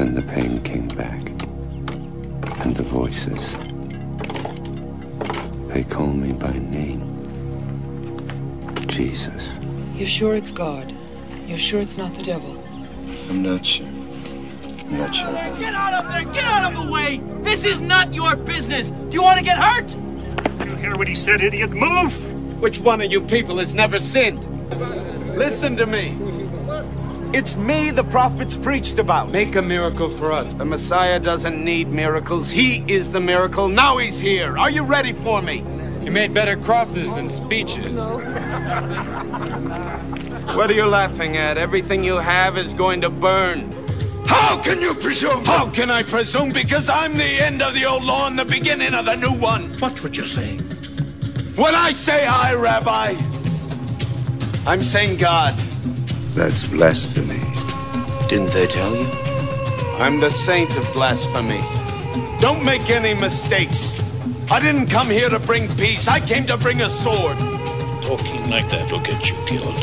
Then the pain came back. And the voices. They call me by name. Jesus. You're sure it's God? You're sure it's not the devil? I'm not sure. I'm not sure. Get out of there! Get out of the way! This is not your business! Do you want to get hurt? You hear what he said, idiot? Move! Which one of you people has never sinned? Listen to me. It's me the prophets preached about. Make a miracle for us. The Messiah doesn't need miracles. He is the miracle. Now he's here. Are you ready for me? You made better crosses than speeches. What are you laughing at? Everything you have is going to burn. How can you presume? How can I presume? Because I'm the end of the old law and the beginning of the new one. Watch what you're saying. When I say I, Rabbi, I'm saying God. That's blasphemy. Didn't they tell you? I'm the saint of blasphemy. Don't make any mistakes. I didn't come here to bring peace. I came to bring a sword. Talking like that will get you killed.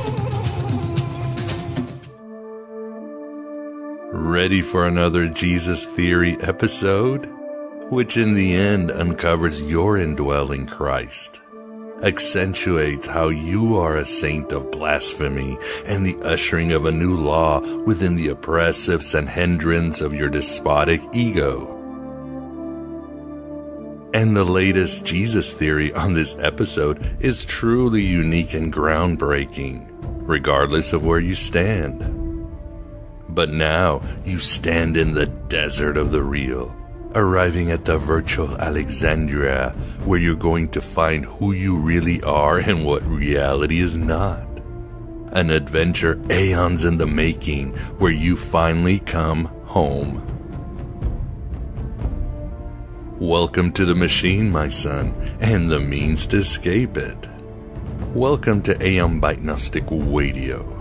Ready for another Jesus Theory episode? Which in the end uncovers your indwelling Christ, accentuates how you are a saint of blasphemy and the ushering of a new law within the oppressive Sanhedrins of your despotic ego. And the latest Jesus theory on this episode is truly unique and groundbreaking, regardless of where you stand. But now you stand in the desert of the real, arriving at the virtual Alexandria, where you're going to find who you really are and what reality is not. An adventure aeons in the making, where you finally come home. Welcome to the machine, my son, and the means to escape it. Welcome to Aeon Gnostic Radio.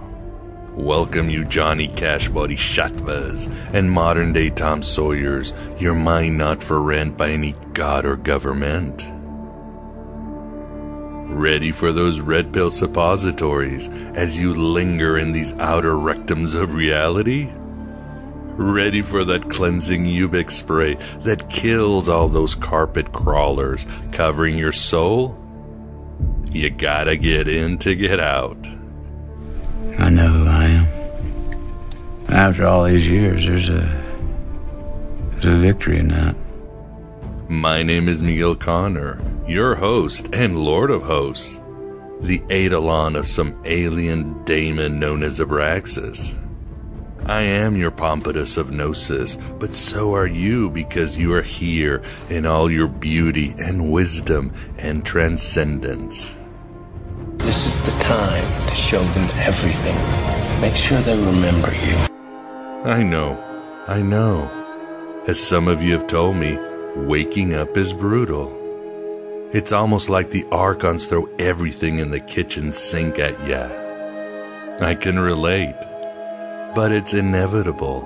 Welcome you Johnny Cash Bodhisattvas and modern-day Tom Sawyers, your mind not for rent by any god or government. Ready for those red pill suppositories as you linger in these outer rectums of reality? Ready for that cleansing Ubix spray that kills all those carpet crawlers covering your soul? You gotta get in to get out. I know who I am. After all these years, there's a victory in that. My name is Miguel Connor, your host and Lord of Hosts, the Eidolon of some alien daemon known as Abraxas. I am your Pompatus of Gnosis, but so are you because you are here in all your beauty and wisdom and transcendence. This is the time to show them everything. Make sure they remember you. I know. As some of you have told me, waking up is brutal. It's almost like the Archons throw everything in the kitchen sink at ya. I can relate, but it's inevitable.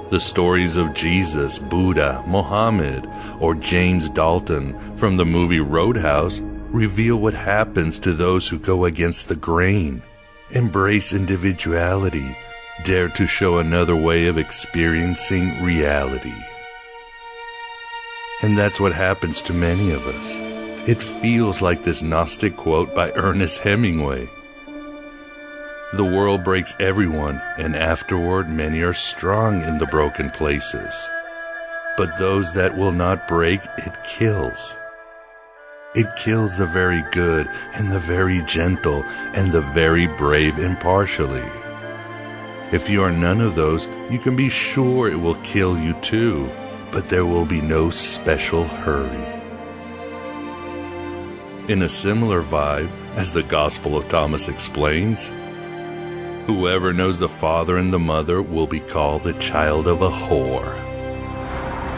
The stories of Jesus, Buddha, Mohammed, or James Dalton from the movie Roadhouse reveal what happens to those who go against the grain, embrace individuality, dare to show another way of experiencing reality. And that's what happens to many of us. It feels like this Gnostic quote by Ernest Hemingway. The world breaks everyone, and afterward many are strong in the broken places. But those that will not break, it kills. It kills the very good and the very gentle and the very brave impartially. If you are none of those, you can be sure it will kill you too, but there will be no special hurry. In a similar vibe, as the Gospel of Thomas explains, whoever knows the father and the mother will be called the child of a whore.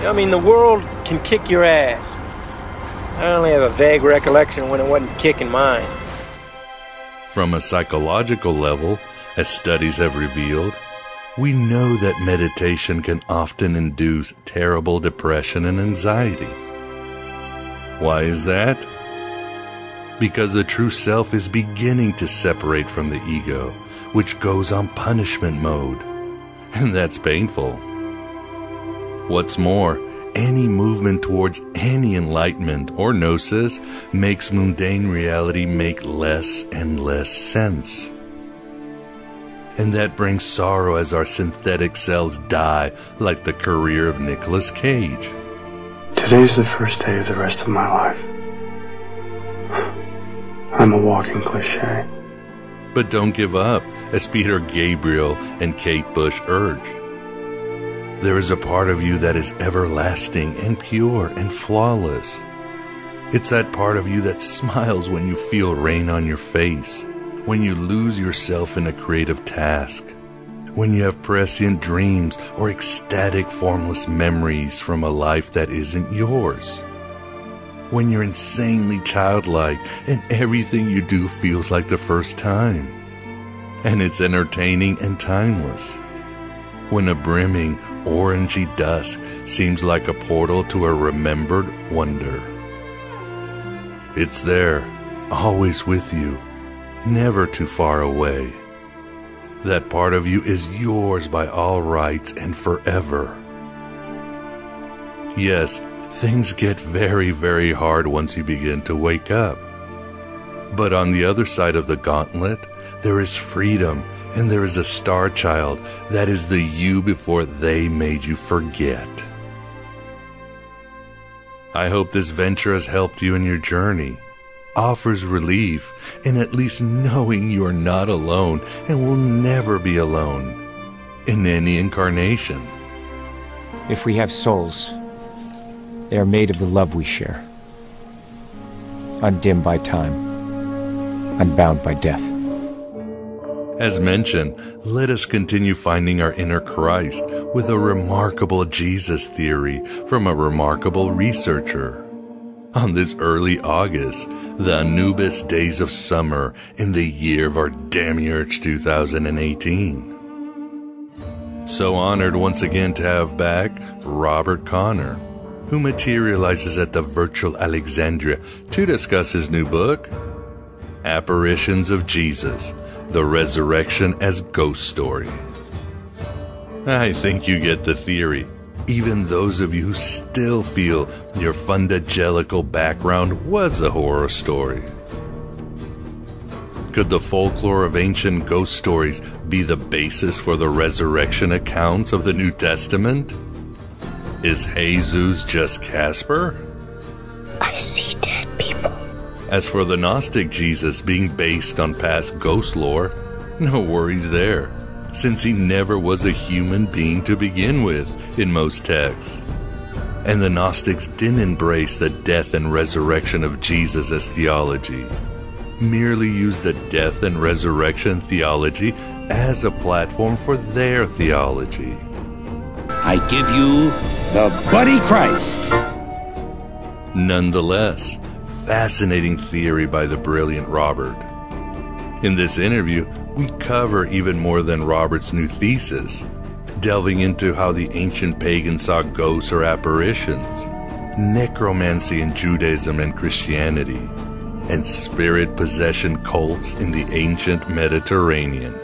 I mean, the world can kick your ass. I only have a vague recollection when it wasn't kicking mine. From a psychological level, as studies have revealed, we know that meditation can often induce terrible depression and anxiety. Why is that? Because the true self is beginning to separate from the ego, which goes on punishment mode. And that's painful. What's more, any movement towards any enlightenment or gnosis makes mundane reality make less and less sense. And that brings sorrow as our synthetic selves die, like the career of Nicolas Cage. Today's the first day of the rest of my life. I'm a walking cliche. But don't give up, as Peter Gabriel and Kate Bush urged. There is a part of you that is everlasting and pure and flawless. It's that part of you that smiles when you feel rain on your face, when you lose yourself in a creative task, when you have prescient dreams or ecstatic formless memories from a life that isn't yours, when you're insanely childlike and everything you do feels like the first time, and it's entertaining and timeless, when a brimming orangey dusk seems like a portal to a remembered wonder. It's there, always with you, never too far away. That part of you is yours by all rights and forever. Yes, things get very, very hard once you begin to wake up. But on the other side of the gauntlet, there is freedom, and there is a star child that is the you before they made you forget. I hope this venture has helped you in your journey, offers relief in at least knowing you are not alone and will never be alone in any incarnation. If we have souls, they are made of the love we share, undimmed by time, unbound by death. As mentioned, let us continue finding our inner Christ with a remarkable Jesus theory from a remarkable researcher. On this early August, the Anubis days of summer in the year of our Demiurge 2018. So honored once again to have back Robert Connor, who materializes at the virtual Alexandria to discuss his new book, Apparitions of Jesus, the Resurrection as Ghost Story. I think you get the theory, even those of you who still feel your fundagelical background was a horror story. Could the folklore of ancient ghost stories be the basis for the resurrection accounts of the New Testament? Is Jesus just Casper? I see dead people. As for the Gnostic Jesus being based on past ghost lore, no worries there, since he never was a human being to begin with in most texts. And the Gnostics didn't embrace the death and resurrection of Jesus as theology, merely used the death and resurrection theology as a platform for their theology. I give you the Bloody Christ. Nonetheless, fascinating theory by the brilliant Robert. In this interview, we cover even more than Robert's new thesis, delving into how the ancient pagans saw ghosts or apparitions, necromancy in Judaism and Christianity, and spirit possession cults in the ancient Mediterranean,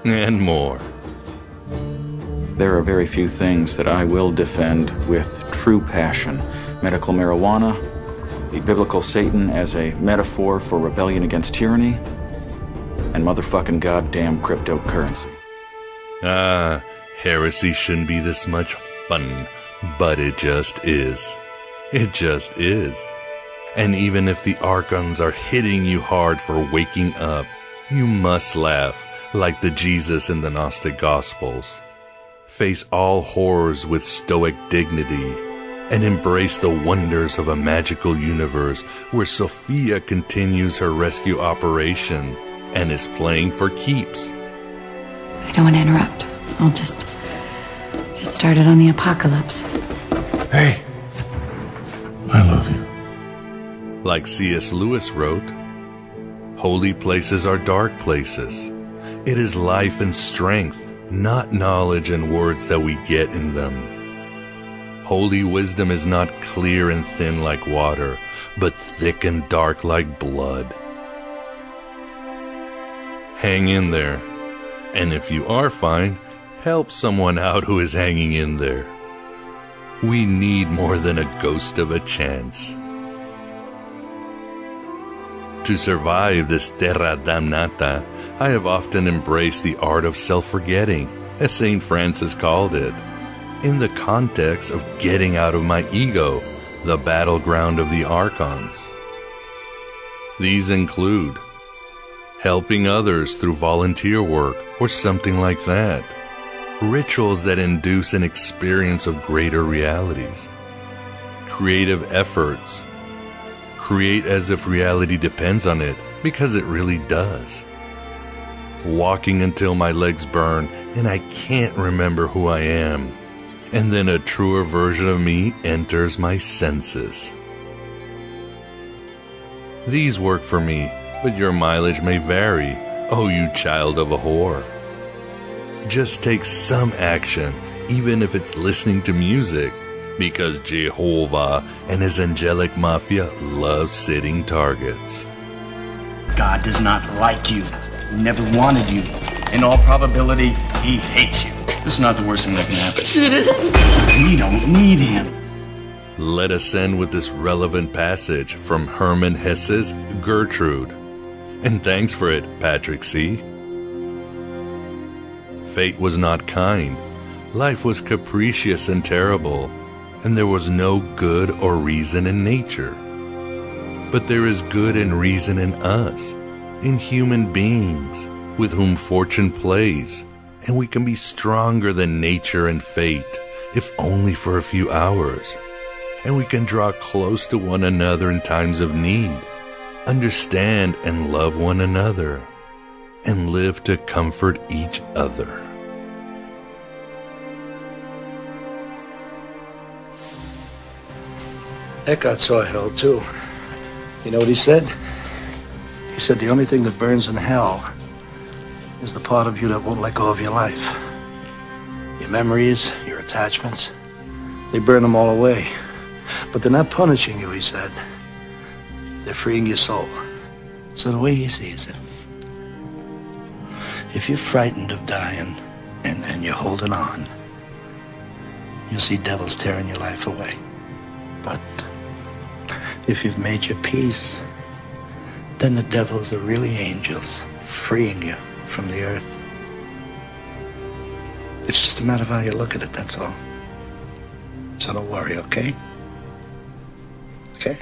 and more. There are very few things that I will defend with true passion. Medical marijuana, the biblical Satan as a metaphor for rebellion against tyranny, and motherfucking goddamn cryptocurrency. Heresy shouldn't be this much fun, but it just is. It just is. And even if the archons are hitting you hard for waking up, you must laugh like the Jesus in the Gnostic Gospels. Face all horrors with stoic dignity, and embrace the wonders of a magical universe where Sophia continues her rescue operation and is playing for keeps. I don't want to interrupt. I'll just get started on the apocalypse. Hey, I love you. Like C.S. Lewis wrote, holy places are dark places. It is life and strength, not knowledge and words that we get in them. Holy wisdom is not clear and thin like water, but thick and dark like blood. Hang in there, and if you are fine, help someone out who is hanging in there. We need more than a ghost of a chance. To survive this terra damnata, I have often embraced the art of self-forgetting, as St. Francis called it, in the context of getting out of my ego, the battleground of the archons. These include helping others through volunteer work or something like that, rituals that induce an experience of greater realities, creative efforts, create as if reality depends on it, because it really does. Walking until my legs burn and I can't remember who I am, and then a truer version of me enters my senses. These work for me, but your mileage may vary, oh you child of a whore. Just take some action, even if it's listening to music, because Jehovah and his angelic mafia love sitting targets. God does not like you. He never wanted you. In all probability, he hates you. This is not the worst thing that can happen. It isn't. We don't need him. Let us end with this relevant passage from Hermann Hesse's Gertrude. And thanks for it, Patrick C. Fate was not kind. Life was capricious and terrible, and there was no good or reason in nature. But there is good and reason in us, in human beings, with whom fortune plays, and we can be stronger than nature and fate, if only for a few hours. And we can draw close to one another in times of need, understand and love one another, and live to comfort each other. Eckhart saw hell too. You know what he said? He said the only thing that burns in hell is the part of you that won't let go of your life. Your memories, your attachments, they burn them all away. But they're not punishing you, he said. They're freeing your soul. So the way he sees it, if you're frightened of dying and you're holding on, you'll see devils tearing your life away. But if you've made your peace, then the devils are really angels, freeing you from the earth. It's just a matter of how you look at it, that's all. So don't worry, okay? Okay?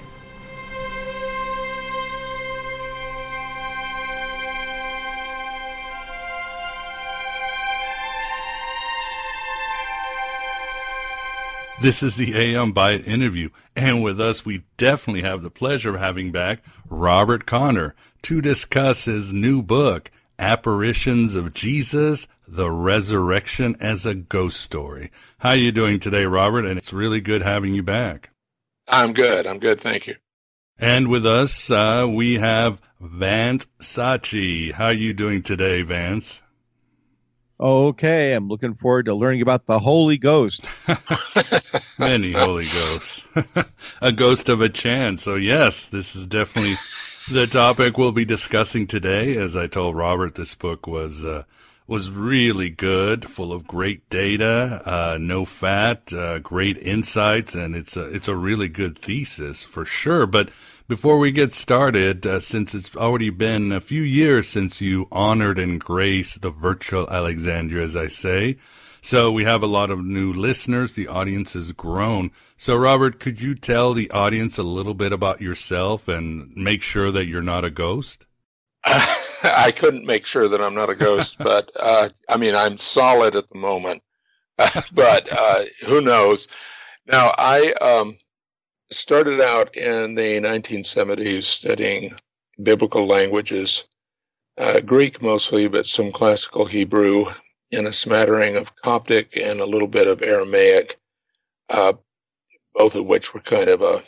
This is the AM Byte interview, and with us we definitely have the pleasure of having back Robert Connor to discuss his new book, Apparitions of Jesus, the Resurrection as a Ghost Story. How are you doing today, Robert? And it's really good having you back. I'm good. Thank you. And with us, we have Vance Sachi. How are you doing today, Vance? Okay, I'm looking forward to learning about the Holy Ghost. Many Holy Ghosts. A ghost of a chance. So yes, this is definitely the topic we'll be discussing today. As I told Robert, this book was really good, full of great data, no fat, great insights, and it's a really good thesis for sure. But before we get started, since it's already been a few years since you honored and graced the virtual Alexandria, as I say, so we have a lot of new listeners. The audience has grown. So, Robert, could you tell the audience a little bit about yourself and make sure that you're not a ghost? I couldn't make sure that I'm not a ghost, but I'm solid at the moment. But who knows? Now, I started out in the 1970s studying biblical languages, Greek mostly, but some classical Hebrew, and a smattering of Coptic and a little bit of Aramaic, both of which were kind of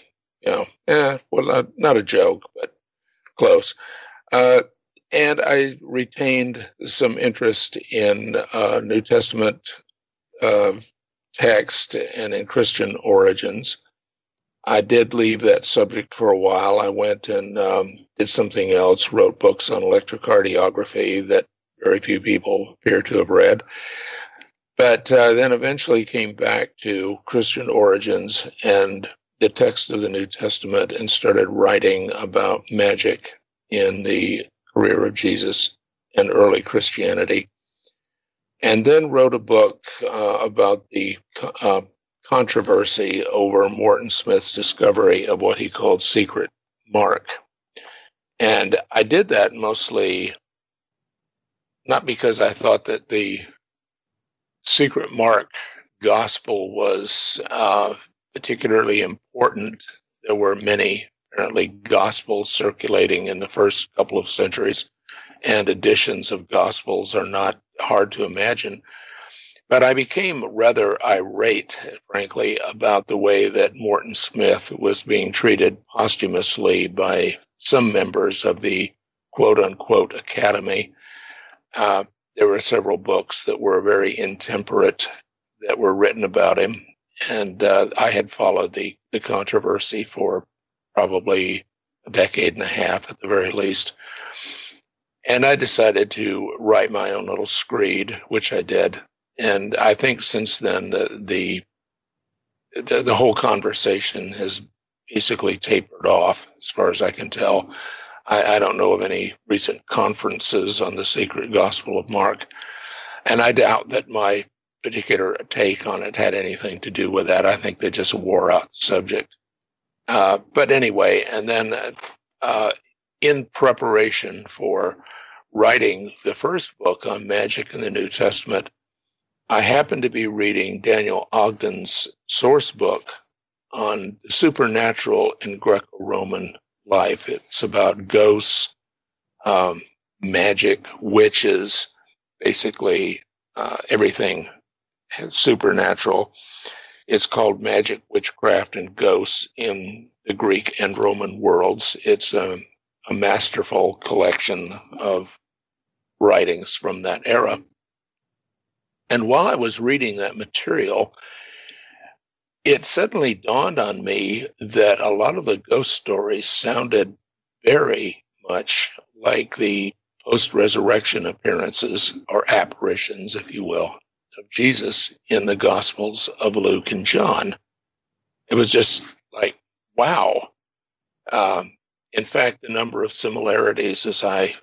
not a joke, but close. And I retained some interest in New Testament text and in Christian origins. I did leave that subject for a while. I went and did something else, wrote books on electrocardiography that very few people appear to have read. But then eventually came back to Christian origins and the text of the New Testament and started writing about magic in the career of Jesus and early Christianity. And then wrote a book about the controversy over Morton Smith's discovery of what he called secret mark. And I did that mostly not because I thought that the secret mark gospel was particularly important. There were many, apparently, gospels circulating in the first couple of centuries, and editions of gospels are not hard to imagine. But I became rather irate, frankly, about the way that Morton Smith was being treated posthumously by some members of the quote-unquote academy. There were several books that were very intemperate that were written about him, and I had followed the controversy for probably a decade and a half at the very least. And I decided to write my own little screed, which I did. And I think since then, the whole conversation has basically tapered off, as far as I can tell. I don't know of any recent conferences on the secret gospel of Mark. And I doubt that my particular take on it had anything to do with that. I think they just wore out the subject. But anyway, and then in preparation for writing the first book on magic in the New Testament, I happened to be reading Daniel Ogden's source book on supernatural in Greco-Roman life. It's about ghosts, magic, witches, basically everything supernatural. It's called Magic, Witchcraft, and Ghosts in the Greek and Roman worlds. It's a masterful collection of writings from that era. And while I was reading that material, it suddenly dawned on me that a lot of the ghost stories sounded very much like the post-resurrection appearances, or apparitions, if you will, of Jesus in the Gospels of Luke and John. It was just like, wow. In fact, the number of similarities as I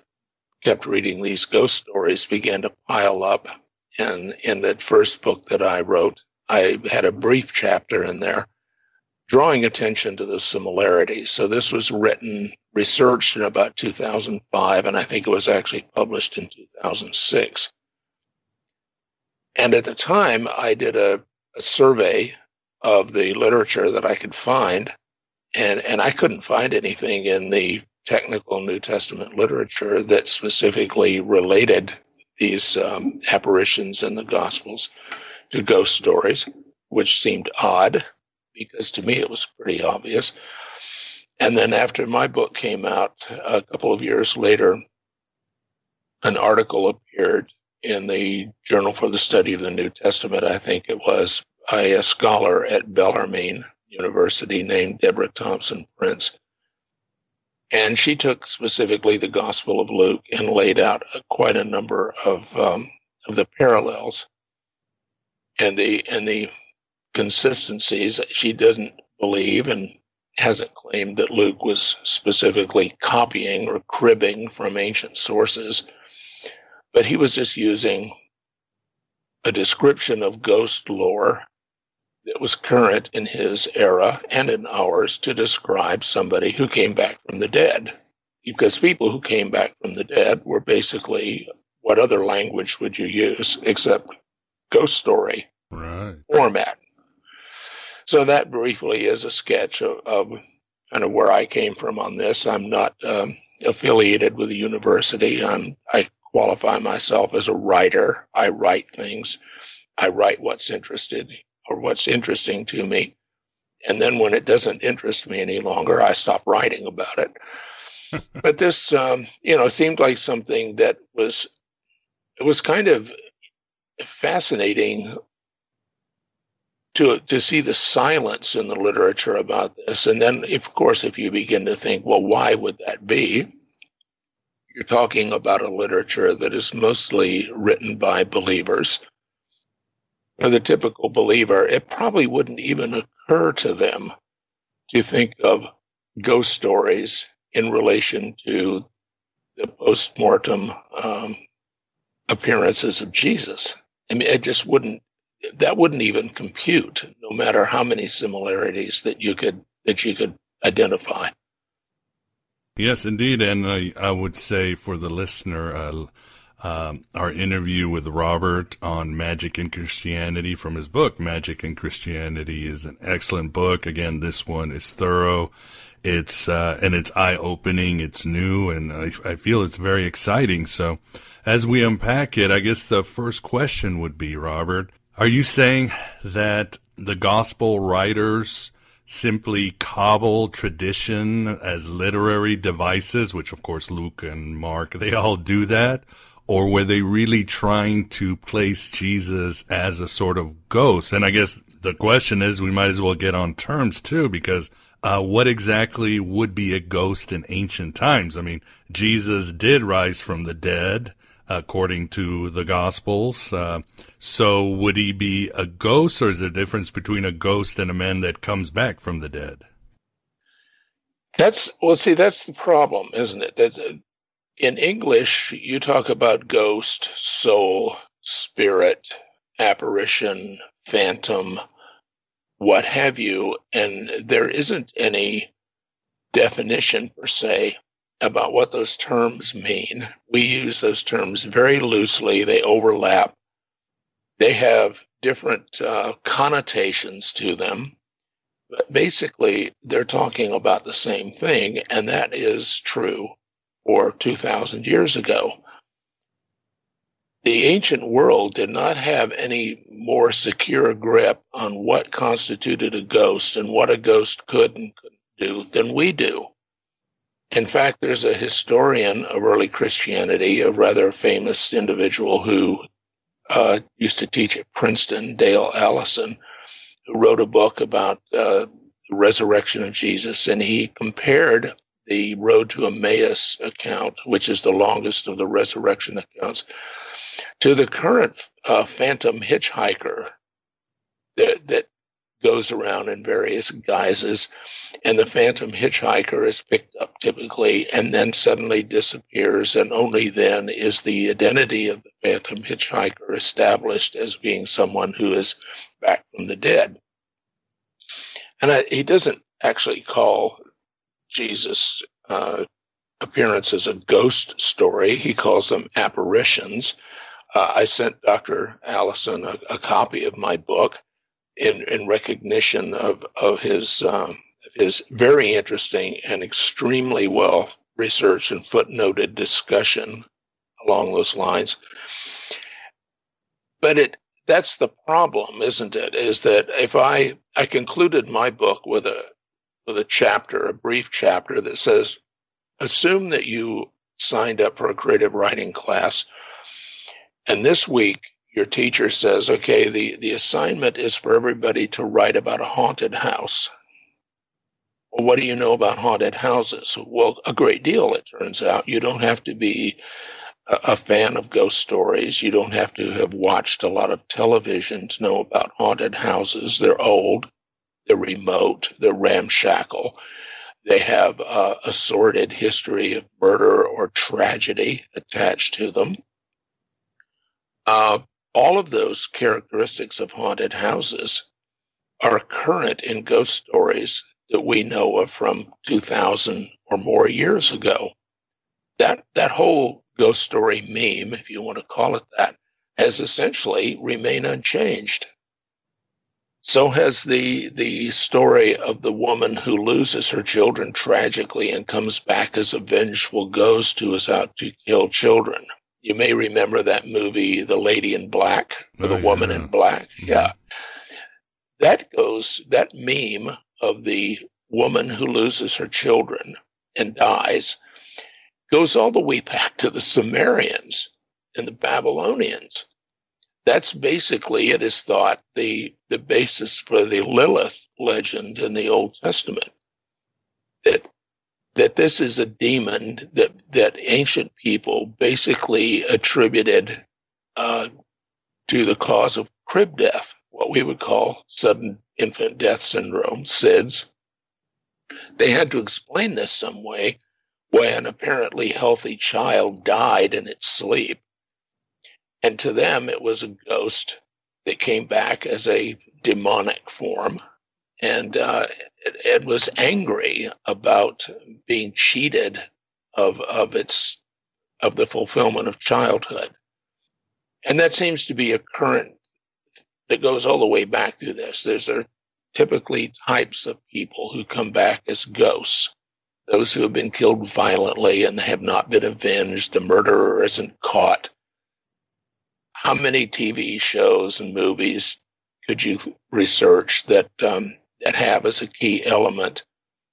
kept reading these ghost stories began to pile up. And in that first book that I wrote, I had a brief chapter in there drawing attention to the similarities. So this was written, researched in about 2005, and I think it was actually published in 2006. And at the time, I did a survey of the literature that I could find, and I couldn't find anything in the technical New Testament literature that specifically related these apparitions in the Gospels to ghost stories, which seemed odd, because to me it was pretty obvious. And then after my book came out, a couple of years later, an article appeared in the Journal for the Study of the New Testament, I think it was, by a scholar at Bellarmine University named Deborah Thompson Prince. And she took specifically the Gospel of Luke and laid out quite a number of the parallels and the consistencies. She doesn't believe and hasn't claimed that Luke was specifically copying or cribbing from ancient sources, but he was just using a description of ghost lore that was current in his era and in ours to describe somebody who came back from the dead. Because people who came back from the dead were basically, what other language would you use except ghost story format? So that briefly is a sketch of kind of where I came from on this. I'm not affiliated with a university. I qualify myself as a writer. I write things. I write what's interesting to me. And then when it doesn't interest me any longer, I stop writing about it. But this, seemed like something that it was kind of fascinating to see the silence in the literature about this. And then, of course, if you begin to think, well, why would that be? You're talking about a literature that is mostly written by believers. for the typical believer, it probably wouldn't even occur to them to think of ghost stories in relation to the post-mortem appearances of Jesus. I mean, that wouldn't even compute, no matter how many similarities that you could identify. Yes, indeed. And I would say for the listener, our interview with Robert on Magic and Christianity from his book, Magic and Christianity, is an excellent book. Again, this one is thorough. It's eye-opening. It's new, and I feel it's very exciting. So as we unpack it, I guess the first question would be, Robert, are you saying that the gospel writers simply cobble tradition as literary devices, which of course Luke and Mark, they all do that? Or were they really trying to place Jesus as a sort of ghost? And I guess the question is, we might as well get on terms too, because what exactly would be a ghost in ancient times? I mean, Jesus did rise from the dead, according to the Gospels. So would he be a ghost, or is there a difference between a ghost and a man that comes back from the dead? That's the problem, isn't it? That in English, you talk about ghost, soul, spirit, apparition, phantom, what have you, and there isn't any definition per se about what those terms mean. We use those terms very loosely. They overlap. They have different connotations to them. But basically, they're talking about the same thing, and that is true for 2,000 years ago. The ancient world did not have any more secure grip on what constituted a ghost and what a ghost could and couldn't do than we do. In fact, there's a historian of early Christianity, a rather famous individual who used to teach at Princeton, Dale Allison, who wrote a book about the resurrection of Jesus, and he compared the Road to Emmaus account, which is the longest of the resurrection accounts, to the current phantom hitchhiker that goes around in various guises, and the phantom hitchhiker is picked up typically and then suddenly disappears, and only then is the identity of the phantom hitchhiker established as being someone who is back from the dead. And he doesn't actually call Jesus' appearances a ghost story. He calls them apparitions. I sent Dr. Allison a copy of my book in recognition of his very interesting and extremely well researched and footnoted discussion along those lines. But that's the problem, isn't it? Is that if I concluded my book with a chapter, a brief chapter that says, assume that you signed up for a creative writing class, and this week your teacher says, okay, the assignment is for everybody to write about a haunted house. Well, what do you know about haunted houses? Well, a great deal, it turns out. You don't have to be a fan of ghost stories. You don't have to have watched a lot of television to know about haunted houses. They're old, they're remote, they're ramshackle. They have a sordid history of murder or tragedy attached to them. All of those characteristics of haunted houses are current in ghost stories that we know of from 2,000 or more years ago. That whole ghost story meme, if you want to call it that, has essentially remained unchanged. So has the story of the woman who loses her children tragically and comes back as a vengeful ghost who is out to kill children. You may remember that movie, The Lady in Black, or The Woman in Black. Mm-hmm. Yeah. That meme of the woman who loses her children and dies goes all the way back to the Sumerians and the Babylonians. That's basically, it is thought, the basis for the Lilith legend in the Old Testament. That this is a demon that ancient people basically attributed to the cause of crib death, what we would call sudden infant death syndrome, SIDS. They had to explain this some way, why an apparently healthy child died in its sleep. And to them, it was a ghost that came back as a demonic form, and it was angry about being cheated of the fulfillment of childhood. And that seems to be a current that goes all the way back through this. There are typically types of people who come back as ghosts, those who have been killed violently and have not been avenged. The murderer isn't caught. How many TV shows and movies could you research that have as a key element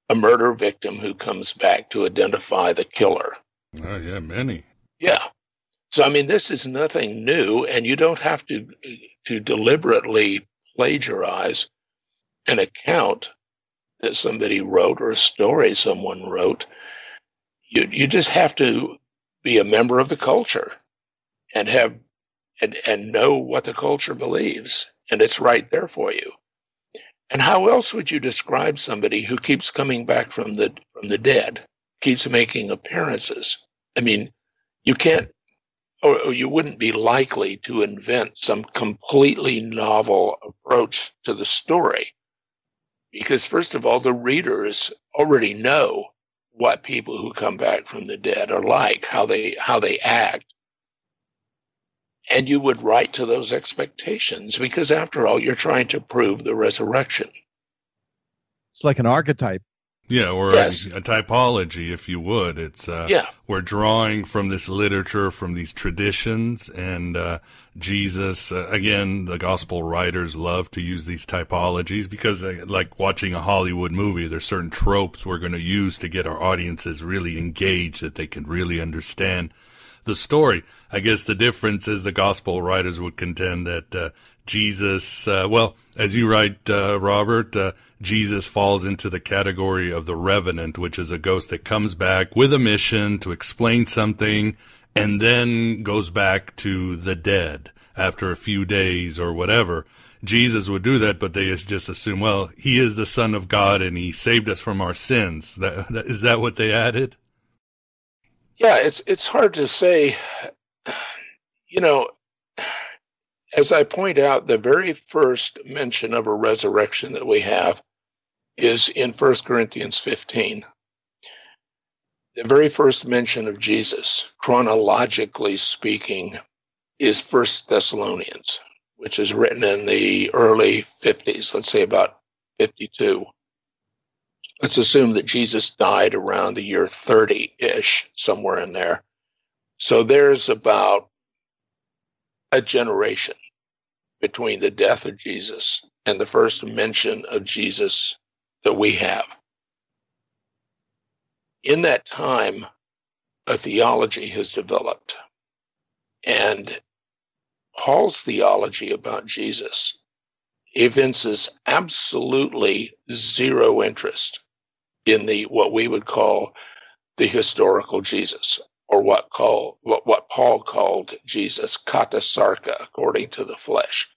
a murder victim who comes back to identify the killer? Oh, yeah, many. Yeah. So, I mean, this is nothing new, and you don't have to deliberately plagiarize an account that somebody wrote or a story someone wrote. You just have to be a member of the culture and have and know what the culture believes, and it's right there for you. And how else would you describe somebody who keeps coming back from the dead, keeps making appearances? I mean, you can't, or you wouldn't be likely to invent some completely novel approach to the story. Because first of all, the readers already know what people who come back from the dead are like, how they act. And you would write to those expectations, because after all, you're trying to prove the resurrection. It's like an archetype. Yeah, or yes. a typology, if you would. It's we're drawing from this literature, from these traditions, and Jesus, again, the gospel writers love to use these typologies because, like watching a Hollywood movie, there's certain tropes we're going to use to get our audiences really engaged, that they can really understand the story. I guess the difference is the gospel writers would contend that Jesus, as you write, Robert, Jesus falls into the category of the revenant, which is a ghost that comes back with a mission to explain something and then goes back to the dead after a few days or whatever. Jesus would do that, but they just assume, well, he is the Son of God and he saved us from our sins. Is that what they added? Yeah, it's hard to say. You know, as I point out, the very first mention of a resurrection that we have is in 1 Corinthians 15. The very first mention of Jesus, chronologically speaking, is 1 Thessalonians, which is written in the early 50s, let's say about 52. Let's assume that Jesus died around the year 30-ish, somewhere in there. So there's about a generation between the death of Jesus and the first mention of Jesus that we have. In that time, a theology has developed. And Paul's theology about Jesus evinces absolutely zero interest in what we would call the historical Jesus, or what Paul called Jesus katasarka, according to the flesh.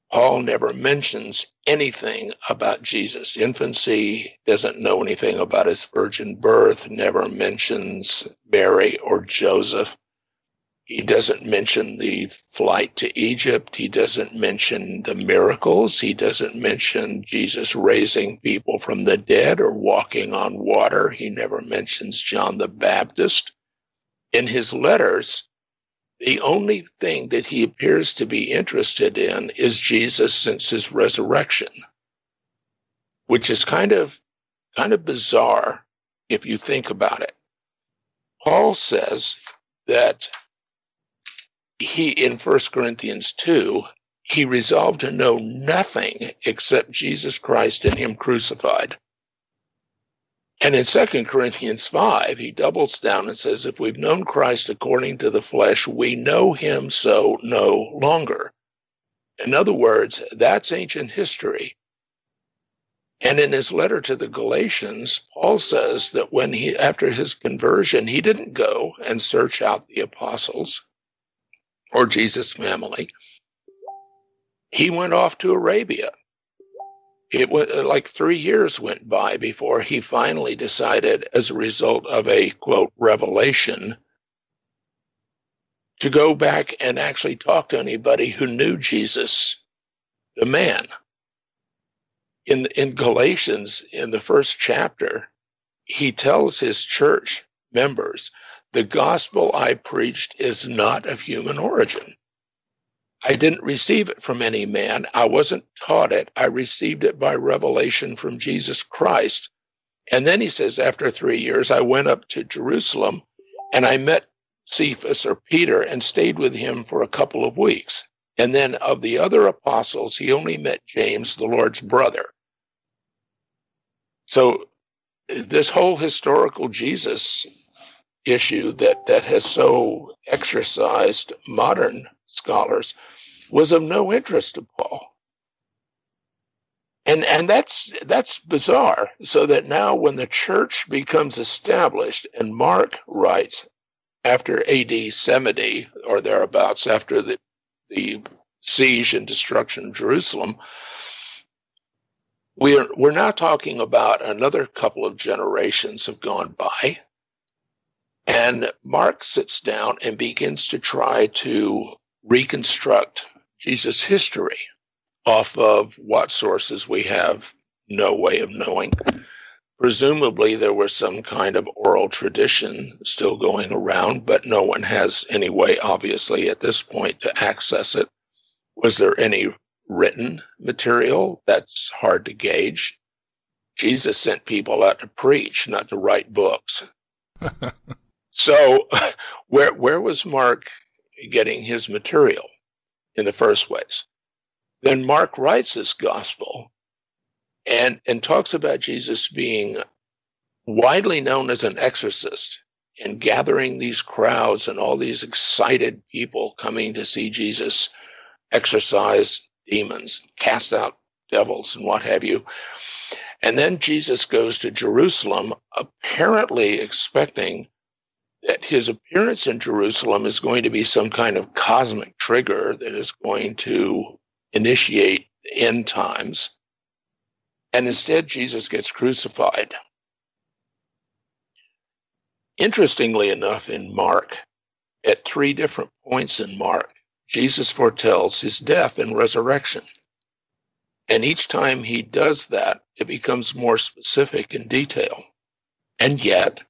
Paul never mentions anything about Jesus' infancy, doesn't know anything about his virgin birth, never mentions Mary or Joseph. He doesn't mention the flight to Egypt. He doesn't mention the miracles. He doesn't mention Jesus raising people from the dead or walking on water. He never mentions John the Baptist. In his letters, the only thing that he appears to be interested in is Jesus since his resurrection, which is kind of bizarre if you think about it. Paul says that in 1 Corinthians 2, he resolved to know nothing except Jesus Christ and him crucified. And in 2 Corinthians 5, he doubles down and says, if we've known Christ according to the flesh, we know him so no longer. In other words, that's ancient history. And in his letter to the Galatians, Paul says that after his conversion, he didn't go and search out the apostles or Jesus' family. he went off to Arabia. It was like 3 years went by before he finally decided, as a result of a, quote, revelation, to go back and actually talk to anybody who knew Jesus, the man. In Galatians, in the first chapter, he tells his church members, the gospel I preached is not of human origin. I didn't receive it from any man. I wasn't taught it. I received it by revelation from Jesus Christ. And then he says, after 3 years, I went up to Jerusalem and I met Cephas, or Peter, and stayed with him for a couple of weeks. And then of the other apostles, he only met James, the Lord's brother. So this whole historical Jesus issue that has so exercised modern scholars was of no interest to Paul. And that's bizarre. So that now when the church becomes established, and Mark writes after AD 70 or thereabouts, after the siege and destruction of Jerusalem, we're now talking about another couple of generations have gone by. And Mark sits down and begins to try to reconstruct Jesus' history off of what sources we have no way of knowing. Presumably there was some kind of oral tradition still going around, but no one has any way, obviously, at this point to access it. Was there any written material? That's hard to gauge. Jesus sent people out to preach, not to write books. So where was Mark getting his material in the first place? Then Mark writes this gospel and talks about Jesus being widely known as an exorcist and gathering these crowds and all these excited people coming to see Jesus exorcise demons, cast out devils, and what have you. And then Jesus goes to Jerusalem, apparently expecting that his appearance in Jerusalem is going to be some kind of cosmic trigger that is going to initiate end times. And instead, Jesus gets crucified. Interestingly enough, in Mark, at 3 different points in Mark, Jesus foretells his death and resurrection. And each time he does that, it becomes more specific in detail. And yet,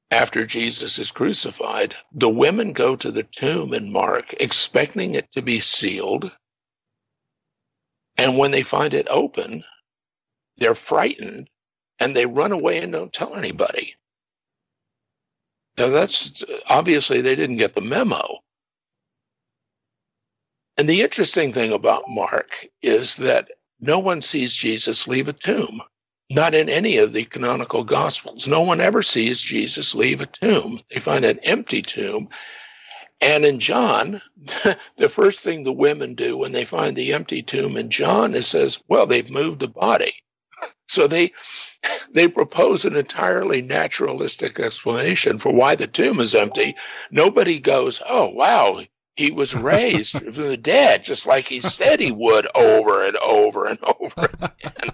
after Jesus is crucified, the women go to the tomb in Mark expecting it to be sealed. And when they find it open, they're frightened and they run away and don't tell anybody. Now that's obviously they didn't get the memo. And the interesting thing about Mark is that no one sees Jesus leave a tomb. Not in any of the canonical Gospels. No one ever sees Jesus leave a tomb. They find an empty tomb. And in John, the first thing the women do when they find the empty tomb in John is says, well, they've moved the body. So they propose an entirely naturalistic explanation for why the tomb is empty. Nobody goes, oh, wow, he was raised from the dead, just like he said he would, over and over and over again.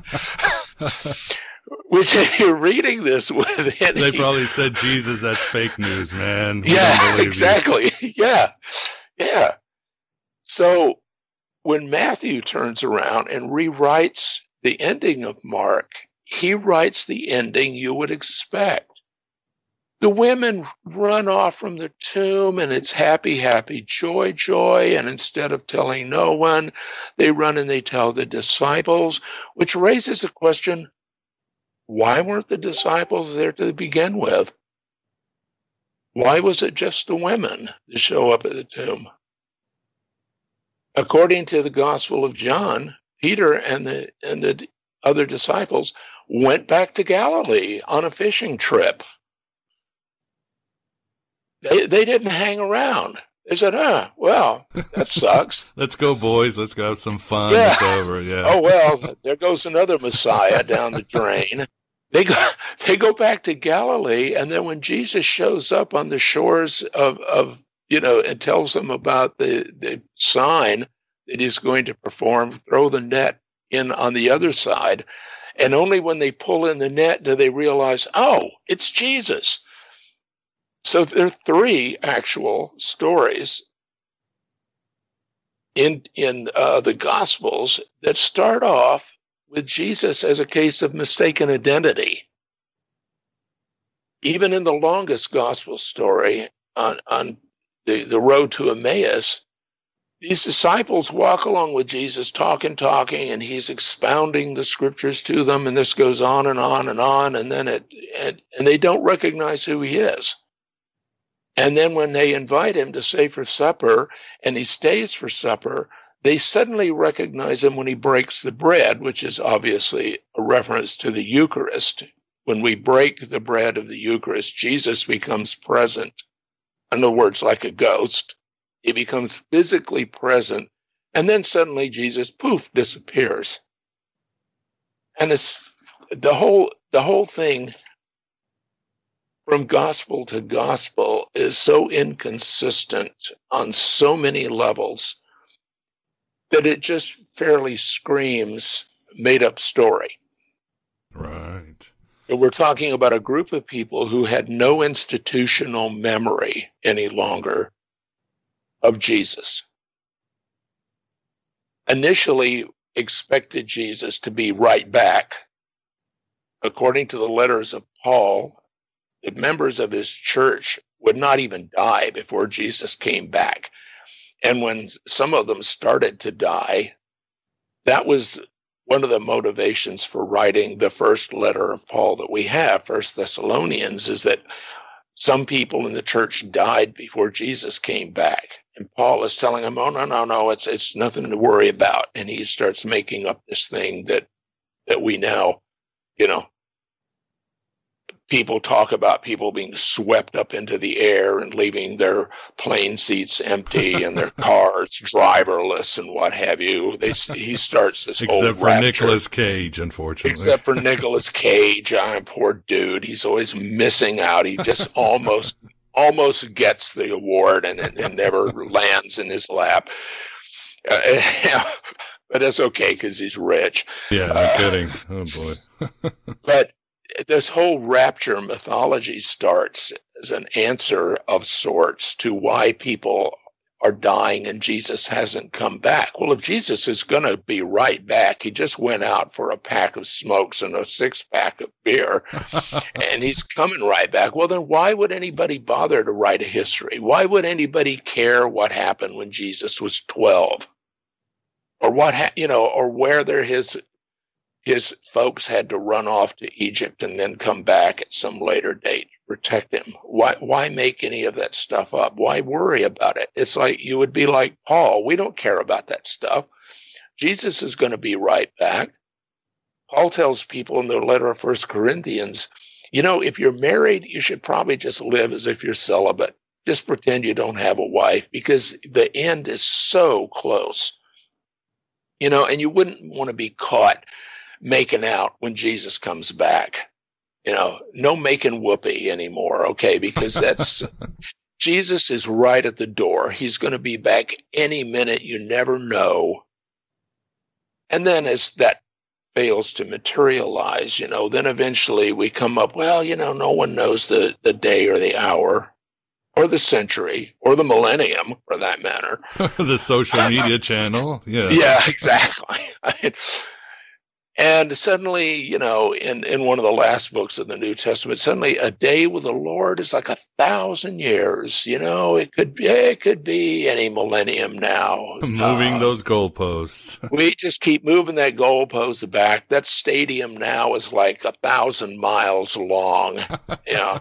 Which, if you're reading this with any... They probably said, Jesus, that's fake news, man. Yeah, exactly. Yeah. So when Matthew turns around and rewrites the ending of Mark, he writes the ending you would expect. The women run off from the tomb and it's happy, happy, joy, joy. And instead of telling no one, they run and they tell the disciples, which raises the question, why weren't the disciples there to begin with? Why was it just the women that show up at the tomb? According to the Gospel of John, Peter and the other disciples went back to Galilee on a fishing trip. They didn't hang around. They said, well, that sucks. Let's go, boys. Let's go have some fun. Yeah. It's over. Yeah. Oh, well, there goes another Messiah down the drain. They go back to Galilee, and then when Jesus shows up on the shores of and tells them about the sign that he's going to perform, throw the net in on the other side. And only when they pull in the net do they realize, oh, it's Jesus. So there are three actual stories in the Gospels that start off with Jesus as a case of mistaken identity. Even in the longest Gospel story on the road to Emmaus, these disciples walk along with Jesus, talking, and he's expounding the scriptures to them, and this goes on and on and on, and then and they don't recognize who he is. And then when they invite him to stay for supper, and he stays for supper, they suddenly recognize him when he breaks the bread, which is obviously a reference to the Eucharist. When we break the bread of the Eucharist, Jesus becomes present. In other words, like a ghost. He becomes physically present, and then suddenly Jesus, poof, disappears. And it's the whole thing from gospel to gospel is so inconsistent on so many levels that it just fairly screams made-up story. Right. We're talking about a group of people who had no institutional memory any longer of Jesus. Initially expected Jesus to be right back. According to the letters of Paul, the members of his church would not even die before Jesus came back. And when some of them started to die, that was one of the motivations for writing the first letter of Paul that we have, 1 Thessalonians, is that some people in the church died before Jesus came back. And Paul is telling them, oh, no, it's nothing to worry about. And he starts making up this thing that we now, people talk about people being swept up into the air and leaving their plane seats empty and their cars driverless and what have you. He starts this whole Except for Nicolas Cage, unfortunately. Except for Nicolas Cage, poor dude. He's always missing out. He just almost gets the award and never lands in his lap. But that's okay because he's rich. Yeah, no kidding. Oh boy. But this whole rapture mythology starts as an answer of sorts to why people are dying and Jesus hasn't come back. Well, if Jesus is going to be right back, he just went out for a pack of smokes and a 6-pack of beer, and he's coming right back. Well, then why would anybody bother to write a history? Why would anybody care what happened when Jesus was 12? Or or where his folks had to run off to Egypt and then come back at some later date to protect him. Why make any of that stuff up? Why worry about it? It's like you would be like Paul. We don't care about that stuff. Jesus is going to be right back. Paul tells people in the letter of 1 Corinthians, if you're married, you should probably just live as if you're celibate. Just pretend you don't have a wife because the end is so close. And you wouldn't want to be caught making out when Jesus comes back. No making whoopee anymore, okay? Because that's Jesus is right at the door. He's going to be back any minute. You never know. And then as that fails to materialize, then eventually we come up, no one knows the day or the hour or the century or the millennium for that matter. The social media channel. Yeah. Yeah, exactly. And suddenly, in one of the last books of the New Testament, suddenly a day with the Lord is like 1,000 years. It could be any millennium now. Moving those goalposts. We just keep moving that goalpost back. That stadium now is like 1,000 miles long. Yeah.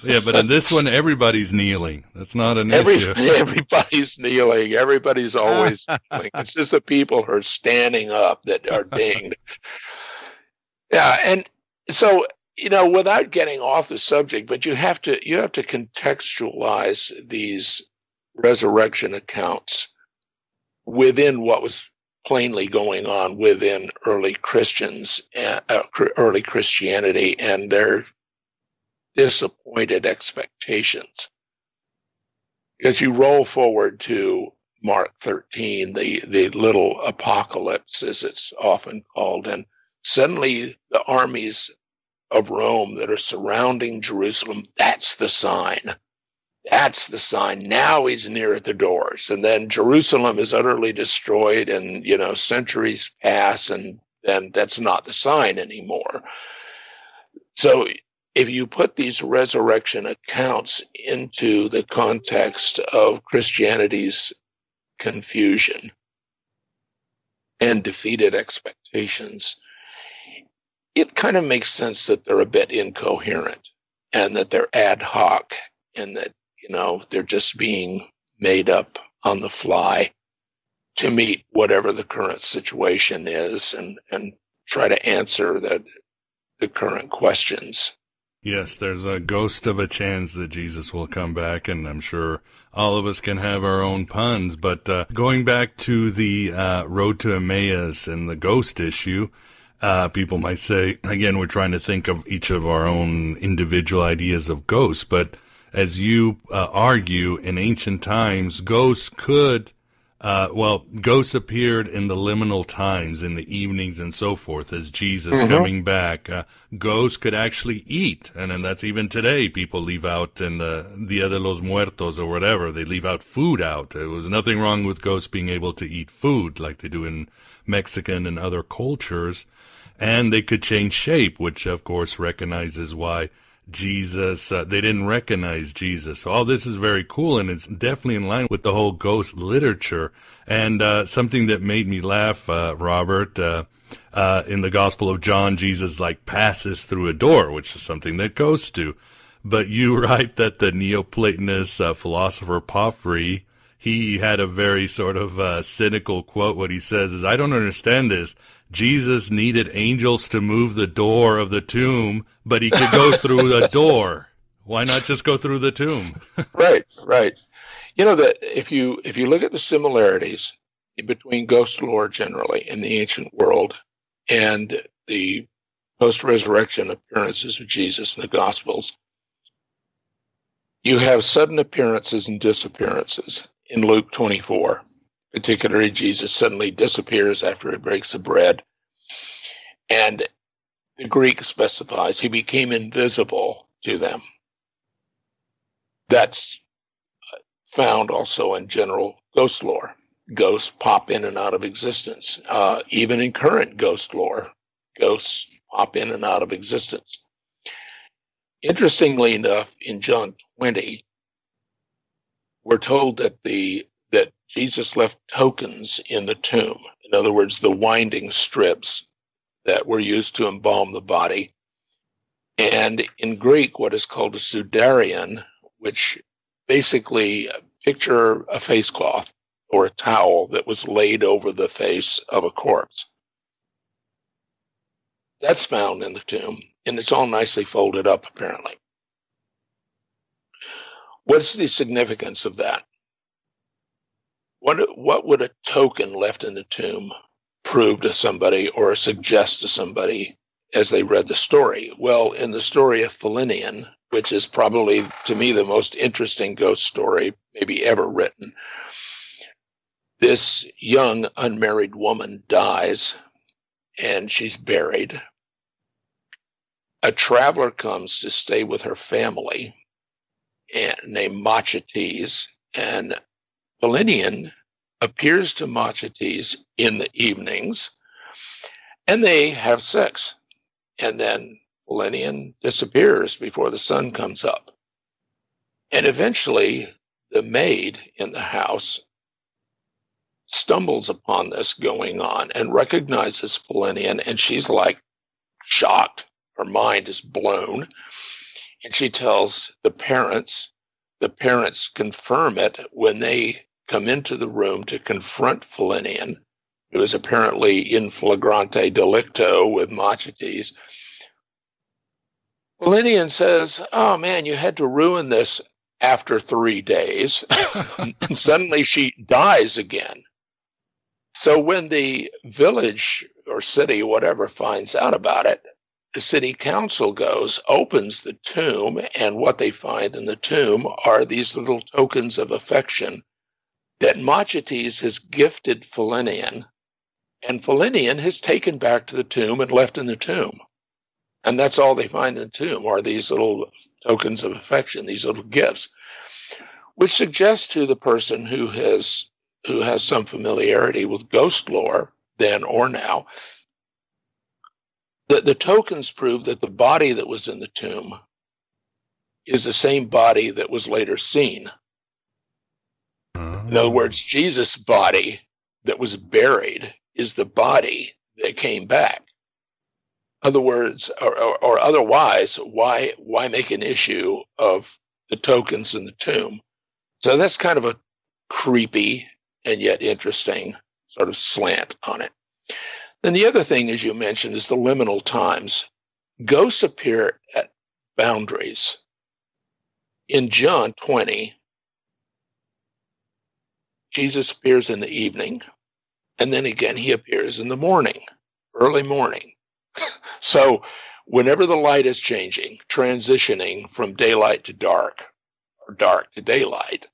Yeah, but in this one, everybody's kneeling. That's not an issue. Everybody's kneeling. Everybody's always kneeling. It's just the people who are standing up that are dinged. Yeah, and so, without getting off the subject, but you have to contextualize these resurrection accounts within what was plainly going on within early Christians, early Christianity, and their disappointed expectations. Because you roll forward to Mark 13, the little apocalypse, as it's often called. And suddenly the armies of Rome that are surrounding Jerusalem, that's the sign. That's the sign. Now he's near at the doors. And then Jerusalem is utterly destroyed, and, centuries pass, and then that's not the sign anymore. So if you put these resurrection accounts into the context of Christianity's confusion and defeated expectations, it kind of makes sense that they're a bit incoherent and that they're ad hoc and that, they're just being made up on the fly to meet whatever the current situation is and try to answer the current questions. Yes, there's a ghost of a chance that Jesus will come back, and I'm sure all of us can have our own puns. But going back to the road to Emmaus and the ghost issue, people might say, again, we're trying to think of each of our own individual ideas of ghosts. But as you argue, in ancient times, ghosts could ghosts appeared in the liminal times, in the evenings and so forth, as Jesus coming back. Ghosts could actually eat, and that's even today. People leave out in the Dia de los Muertos or whatever. They leave out food out. There was nothing wrong with ghosts being able to eat food like they do in Mexican and other cultures. And they could change shape, which, of course, recognizes why Jesus, they didn't recognize Jesus. So all this is very cool, and it's definitely in line with the whole ghost literature. And something that made me laugh, Robert, in the Gospel of John, Jesus passes through a door, which is something that ghosts do. But you write that the Neoplatonist philosopher Porphyry, he had a very sort of cynical quote. What he says is, I don't understand this. Jesus needed angels to move the door of the tomb, but he could go through the door. Why not just go through the tomb? Right. That if you look at the similarities between ghost lore generally in the ancient world and the post-resurrection appearances of Jesus in the Gospels, you have sudden appearances and disappearances in Luke 24. Particularly, Jesus suddenly disappears after he breaks the bread. And the Greek specifies he became invisible to them. That's found also in general ghost lore. Ghosts pop in and out of existence. Even in current ghost lore, ghosts pop in and out of existence. Interestingly enough, in John 20, we're told that that Jesus left tokens in the tomb. In other words, the winding strips that were used to embalm the body. And in Greek, what is called a sudarion, which basically picture a face cloth or a towel that was laid over the face of a corpse. That's found in the tomb, and it's all nicely folded up, apparently. What's the significance of that? What would a token left in the tomb prove to somebody or suggest to somebody as they read the story? Well, in the story of Philinian, which is probably, to me, the most interesting ghost story maybe ever written, this young unmarried woman dies and she's buried. A traveler comes to stay with her family named Machates, and Philinian appears to Machates in the evenings, and they have sex. And then Philinian disappears before the sun comes up. And eventually, the maid in the house stumbles upon this going on and recognizes Philinian, and she's shocked. Her mind is blown. And she tells the parents. The parents confirm it when they come into the room to confront Philinian, who is apparently in flagrante delicto with Machates. Philinian says, oh man, you had to ruin this after 3 days. And suddenly she dies again. So when the village or city, whatever, finds out about it, the city council goes, opens the tomb, and what they find in the tomb are these little tokens of affection that Machates has gifted Philinian, and Philinian has taken back to the tomb and left in the tomb. And that's all they find in the tomb are these little tokens of affection, these little gifts, which suggests to the person who has some familiarity with ghost lore, then or now, that the tokens prove that the body that was in the tomb is the same body that was later seen. In other words, Jesus' body that was buried is the body that came back. Other words, or otherwise, why make an issue of the tokens in the tomb? So that's kind of a creepy and yet interesting sort of slant on it. Then the other thing, as you mentioned, is the liminal times. Ghosts appear at boundaries. In John 20, Jesus appears in the evening, and then again he appears in the morning, early morning. So whenever the light is changing, transitioning from daylight to dark, or dark to daylight,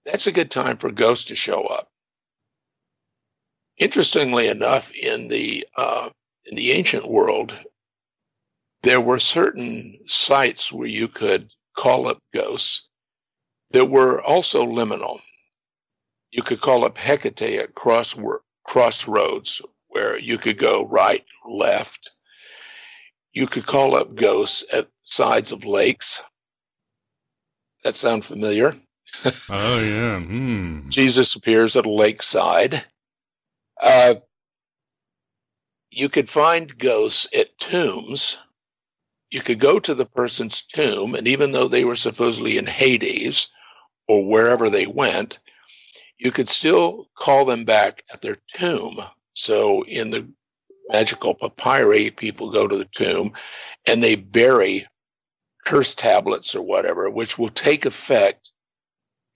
that's a good time for ghosts to show up. Interestingly enough, in the ancient world, there were certain sites where you could call up ghosts that were also liminal. You could call up Hecate at crossroads, where you could go right, left. You could call up ghosts at sides of lakes. That sound familiar? Oh, yeah. Jesus appears at a lakeside. You could find ghosts at tombs. You could go to the person's tomb, and even though they were supposedly in Hades or wherever they went, you could still call them back at their tomb. So in the magical papyri, people go to the tomb and they bury curse tablets or whatever, which will take effect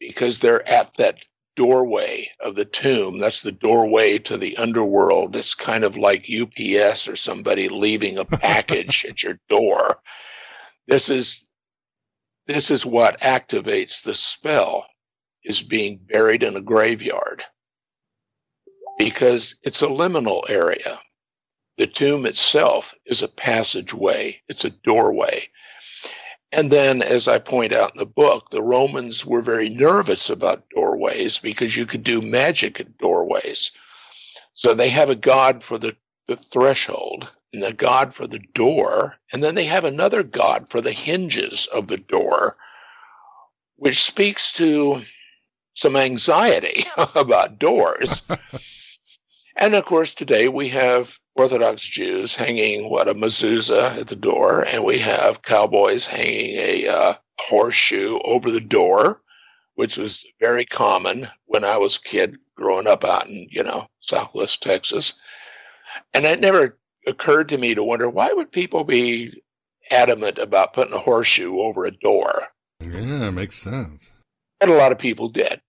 because they're at that doorway of the tomb. That's the doorway to the underworld. It's kind of like UPS or somebody leaving a package at your door. This is what activates the spell, is being buried in a graveyard, because it's a liminal area. The tomb itself is a passageway. It's a doorway. And then, as I point out in the book, the Romans were very nervous about doorways because you could do magic at doorways. So they have a god for the threshold and a god for the door, and then they have another god for the hinges of the door, which speaks to some anxiety about doors. And of course, today we have Orthodox Jews hanging, a mezuzah at the door, and we have cowboys hanging a horseshoe over the door, which was very common when I was a kid growing up out in, Southwest Texas. And it never occurred to me to wonder, why would people be adamant about putting a horseshoe over a door? Yeah, it makes sense. And a lot of people did.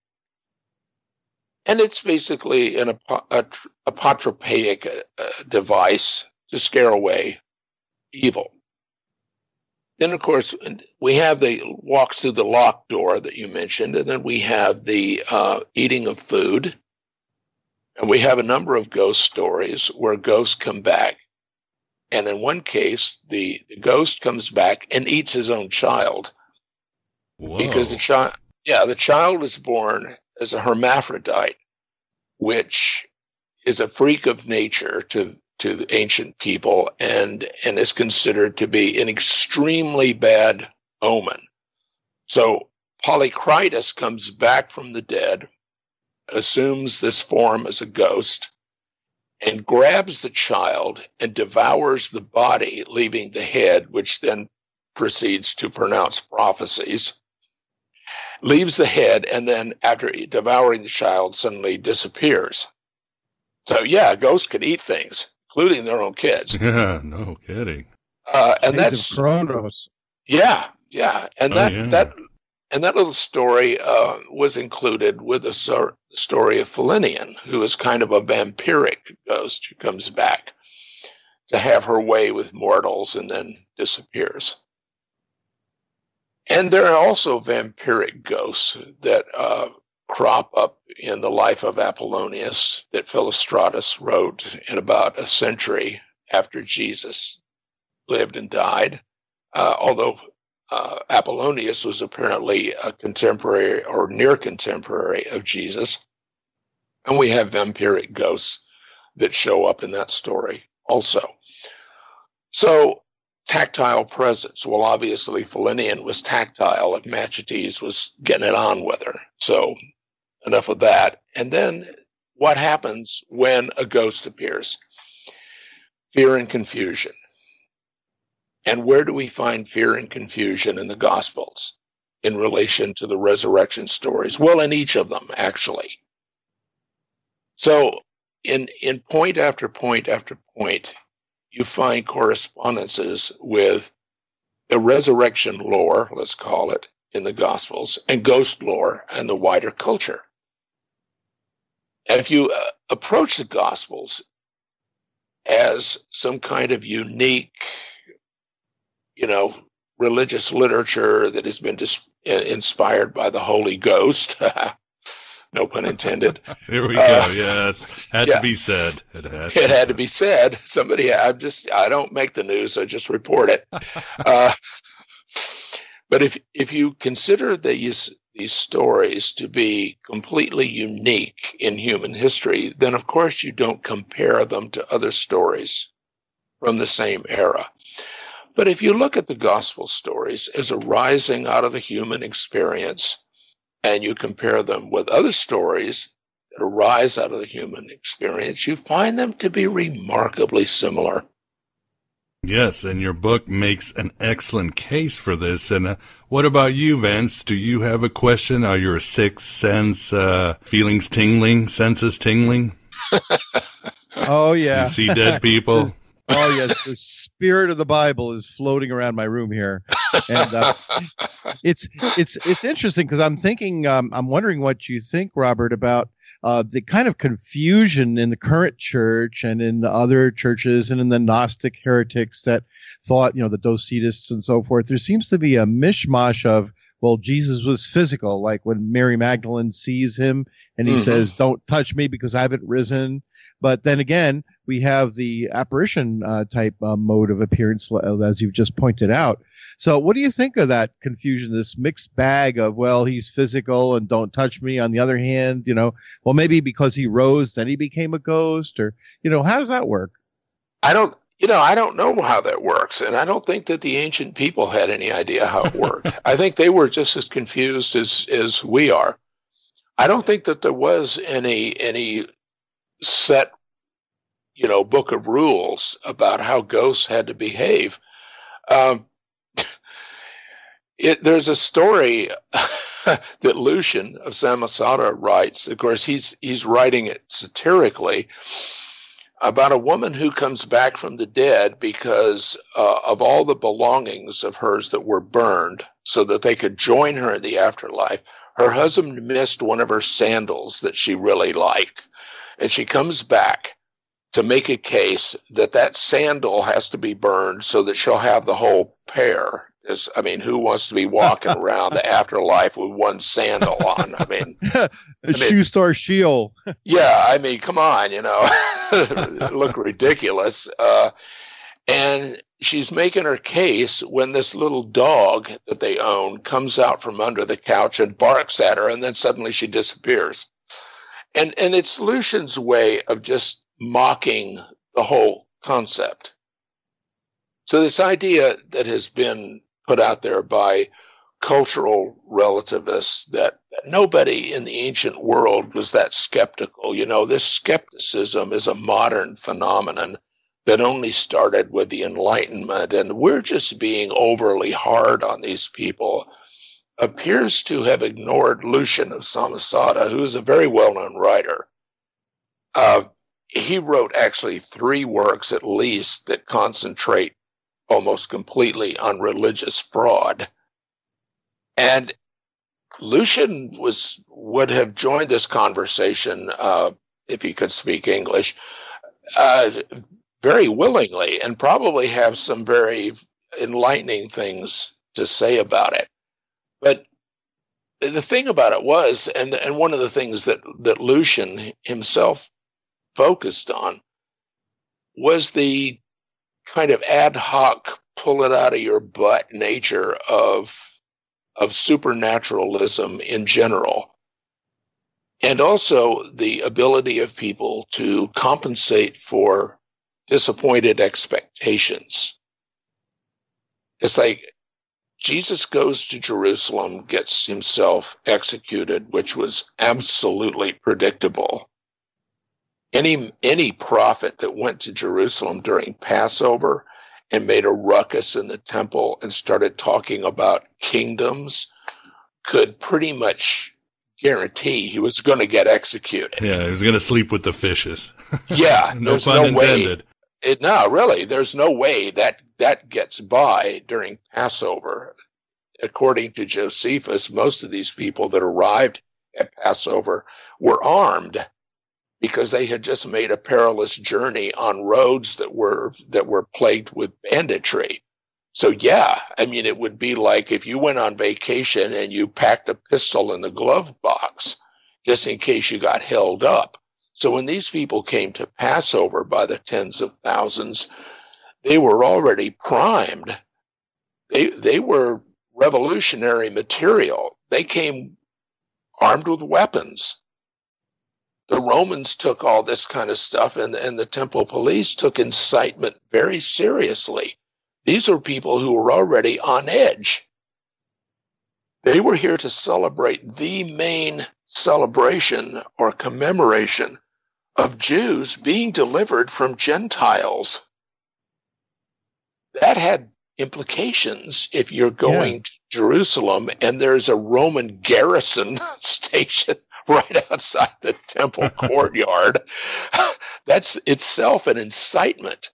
And it's basically an apotropaic device to scare away evil. Then, of course, we have the walks through the locked door that you mentioned, and then we have the eating of food. And we have a number of ghost stories where ghosts come back. And in one case, the ghost comes back and eats his own child. Whoa. Because the child is born as a hermaphrodite, which is a freak of nature to the ancient people and is considered to be an extremely bad omen. So Polycritus comes back from the dead, assumes this form as a ghost, and grabs the child and devours the body, leaving the head, which then proceeds to pronounce prophecies. Leaves the head, and then after devouring the child, suddenly disappears. So yeah, ghosts could eat things, including their own kids. Yeah, no kidding. And that's Kronos. Yeah, and that little story was included with the story of Philinian, who is kind of a vampiric ghost who comes back to have her way with mortals and then disappears. And there are also vampiric ghosts that crop up in the life of Apollonius that Philostratus wrote in about a century after Jesus lived and died, although Apollonius was apparently a contemporary or near contemporary of Jesus. And we have vampiric ghosts that show up in that story also. So, tactile presence. Well, obviously, Philinian was tactile if Machates was getting it on with her. So, enough of that. And then, what happens when a ghost appears? Fear and confusion. And where do we find fear and confusion in the Gospels in relation to the resurrection stories? Well, in each of them, actually. So, in point after point after point, you find correspondences with the resurrection lore, let's call it, in the Gospels, and ghost lore and the wider culture. And if you approach the Gospels as some kind of unique, religious literature that has been inspired by the Holy Ghost, no pun intended. There we go. Yes, had to be said. It had to be said. Somebody, I don't make the news. I just report it. But if you consider these stories to be completely unique in human history, then of course you don't compare them to other stories from the same era. But if you look at the gospel stories as arising out of the human experience, and you compare them with other stories that arise out of the human experience, you find them to be remarkably similar. Yes, and your book makes an excellent case for this. And what about you, Vance? Do you have a question? Are your sixth sense feelings tingling, senses tingling? Oh, yeah. You see dead people? Oh, yes. The spirit of the Bible is floating around my room here. And it's interesting because I'm thinking, I'm wondering what you think, Robert, about the kind of confusion in the current church and in the other churches and in the Gnostic heretics that thought, the Docetists and so forth. There seems to be a mishmash of, well, Jesus was physical, like when Mary Magdalene sees him and he says, "Don't touch me because I haven't risen." But then again, we have the apparition type mode of appearance, as you've just pointed out. So what do you think of that confusion, this mixed bag of, well, he's physical and don't touch me. On the other hand, well, maybe because he rose, then he became a ghost, or, how does that work? I don't know how that works. And I don't think that the ancient people had any idea how it worked. I think they were just as confused as we are. I don't think that there was any set, book of rules about how ghosts had to behave. There's a story that Lucian of Samosata writes. Of course, he's writing it satirically about a woman who comes back from the dead because of all the belongings of hers that were burned so that they could join her in the afterlife. Her husband missed one of her sandals that she really liked. And she comes back to make a case that sandal has to be burned so that she'll have the whole pair. Who wants to be walking around the afterlife with one sandal on? Shoe store shield. Yeah, come on, look ridiculous. And she's making her case when this little dog that they own comes out from under the couch and barks at her, and then suddenly she disappears. And it's Lucian's way of just mocking the whole concept. So this idea that has been put out there by cultural relativists that nobody in the ancient world was that skeptical. This skepticism is a modern phenomenon that only started with the Enlightenment, and we're just being overly hard on these people, appears to have ignored Lucian of Samosata, who is a very well-known writer. He wrote actually 3 works at least that concentrate almost completely on religious fraud. And Lucian would have joined this conversation, if he could speak English, very willingly, and probably have some very enlightening things to say about it. But the thing about it was, and one of the things that Lucian himself focused on was the kind of ad hoc, pull it out of your butt nature of supernaturalism in general. And also the ability of people to compensate for disappointed expectations. It's like Jesus goes to Jerusalem, gets himself executed, which was absolutely predictable. Any prophet that went to Jerusalem during Passover and made a ruckus in the temple and started talking about kingdoms could pretty much guarantee he was going to get executed. Yeah, he was going to sleep with the fishes. Yeah, no pun intended. No, really, there's no way that gets by during Passover. According to Josephus, most of these people that arrived at Passover were armed because they had just made a perilous journey on roads that were plagued with banditry. So yeah, I mean, it would be like if you went on vacation and you packed a pistol in the glove box just in case you got held up. So when these people came to Passover by the tens of thousands, they were already primed. They were revolutionary material. They came armed with weapons. The Romans took all this kind of stuff, and the temple police took incitement very seriously. These are people who were already on edge. They were here to celebrate the main celebration or commemoration of Jews being delivered from Gentiles. That had implications if you're going to Jerusalem and there's a Roman garrison station right outside the temple courtyard. That's itself an incitement.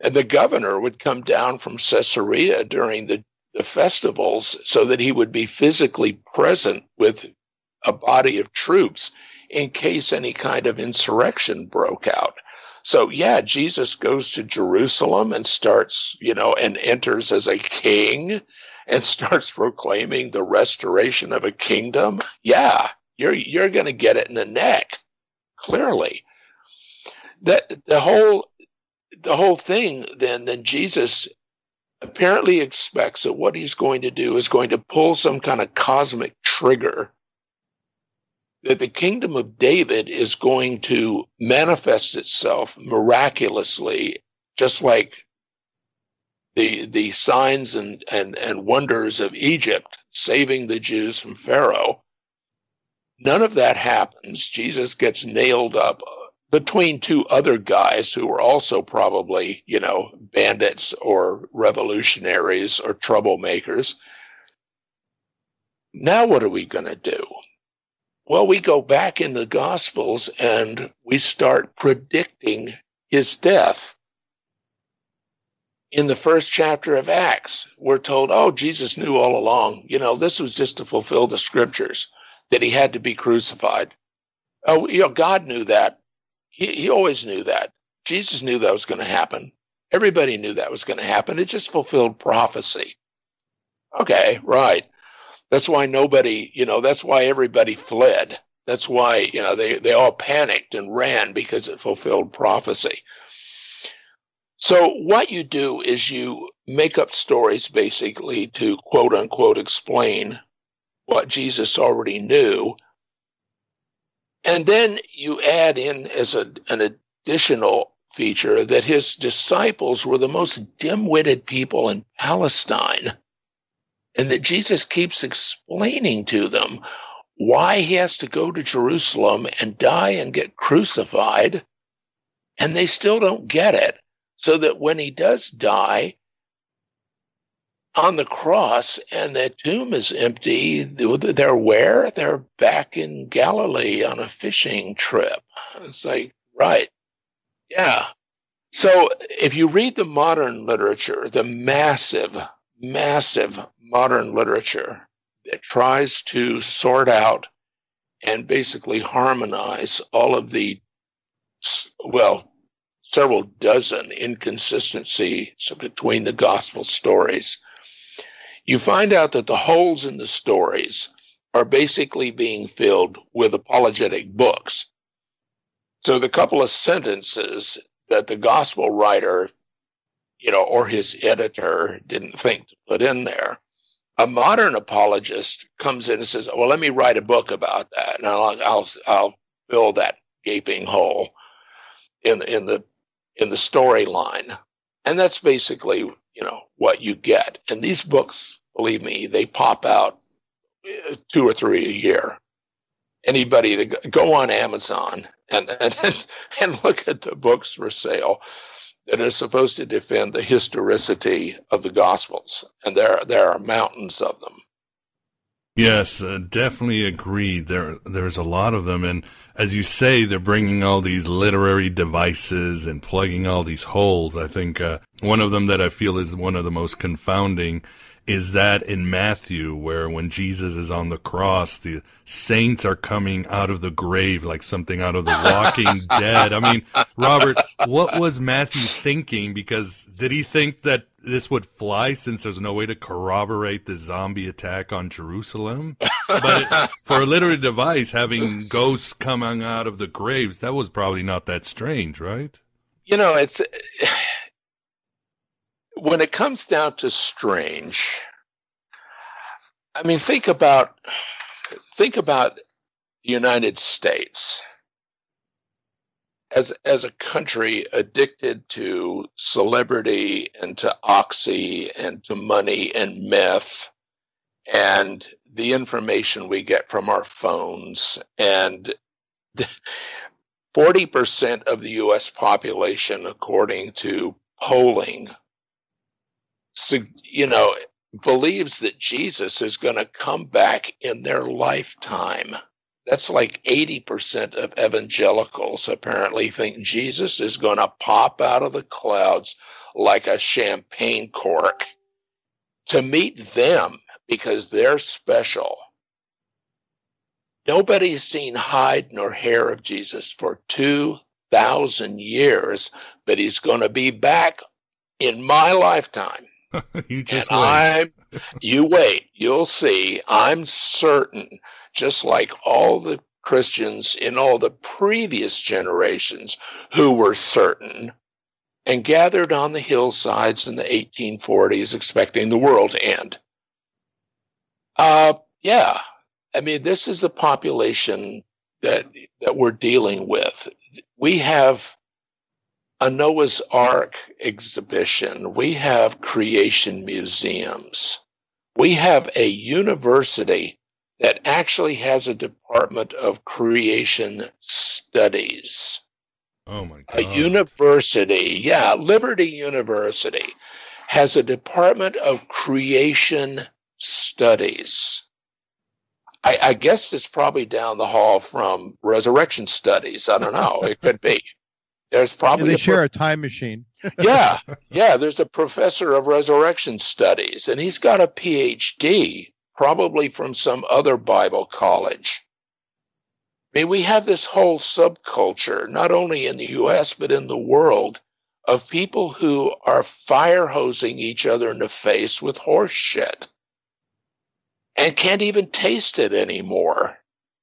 And the governor would come down from Caesarea during the festivals so that he would be physically present with a body of troops in case any kind of insurrection broke out. So yeah, Jesus goes to Jerusalem and starts, and enters as a king and starts proclaiming the restoration of a kingdom. Yeah, you're going to get it in the neck, clearly. That the whole thing then Jesus apparently expects that what he's going to do is going to pull some kind of cosmic trigger, that the kingdom of David is going to manifest itself miraculously, just like the signs and wonders of Egypt, saving the Jews from Pharaoh. None of that happens. Jesus gets nailed up between two other guys who were also probably, bandits or revolutionaries or troublemakers. Now what are we going to do? Well, we go back in the Gospels and we start predicting his death. In the first chapter of Acts, we're told, oh, Jesus knew all along, this was just to fulfill the scriptures, that he had to be crucified. Oh, God knew that. He always knew that. Jesus knew that was going to happen. Everybody knew that was going to happen. It just fulfilled prophecy. Okay, right. That's why that's why everybody fled. That's why, they all panicked and ran because it fulfilled prophecy. So what you do is you make up stories basically to quote unquote explain what Jesus already knew. And then you add in as an additional feature that his disciples were the most dim-witted people in Palestine, and that Jesus keeps explaining to them why he has to go to Jerusalem and die and get crucified, and they still don't get it. So that when he does die on the cross and the tomb is empty, they're where? They're back in Galilee on a fishing trip. It's like, right. Yeah. So if you read the modern literature, the massive modern literature that tries to sort out and basically harmonize all of the, several dozen inconsistencies between the gospel stories, you find out that the holes in the stories are basically being filled with apologetic books. So the couple of sentences that the gospel writer, or his editor didn't think to put in there, a modern apologist comes in and says, well, let me write a book about that, and I'll fill that gaping hole in the storyline. And that's basically, what you get. And these books, believe me, they pop out 2 or 3 a year. Anybody that go on Amazon and look at the books for sale that are supposed to defend the historicity of the Gospels, and there are mountains of them. Yes, definitely agreed. There's a lot of them, and as you say, they're bringing all these literary devices and plugging all these holes. I think one of them that I feel is one of the most confounding is that in Matthew, where when Jesus is on the cross, the saints are coming out of the grave like something out of The Walking Dead. I mean, Robert, what was Matthew thinking? Because did he think that this would fly since there's no way to corroborate the zombie attack on Jerusalem? But for a literary device, having ghosts coming out of the graves, that was probably not that strange, right? It's... When it comes down to strange, I mean, think about the United States as a country addicted to celebrity and to oxy and to money and meth and the information we get from our phones. And 40% of the U.S. population, according to polling, believes that Jesus is going to come back in their lifetime. That's like 80% of evangelicals apparently think Jesus is going to pop out of the clouds like a champagne cork to meet them because they're special. Nobody's seen hide nor hair of Jesus for 2,000 years, but he's going to be back in my lifetime. You just wait. You wait. You'll see. I'm certain, just like all the Christians in all the previous generations who were certain and gathered on the hillsides in the 1840s expecting the world to end. Yeah. I mean, this is the population that we're dealing with. We have a Noah's Ark exhibition. We have creation museums. We have a university that actually has a department of creation studies. Oh my God. A university, Liberty University has a department of creation studies. I guess it's probably down the hall from resurrection studies. I don't know. It could be. There's probably they share a time machine. Yeah. There's a professor of resurrection studies, and he's got a PhD, probably from some other Bible college. I mean, we have this whole subculture, not only in the U.S., but in the world, of people who are fire hosing each other in the face with horse shit and can't even taste it anymore.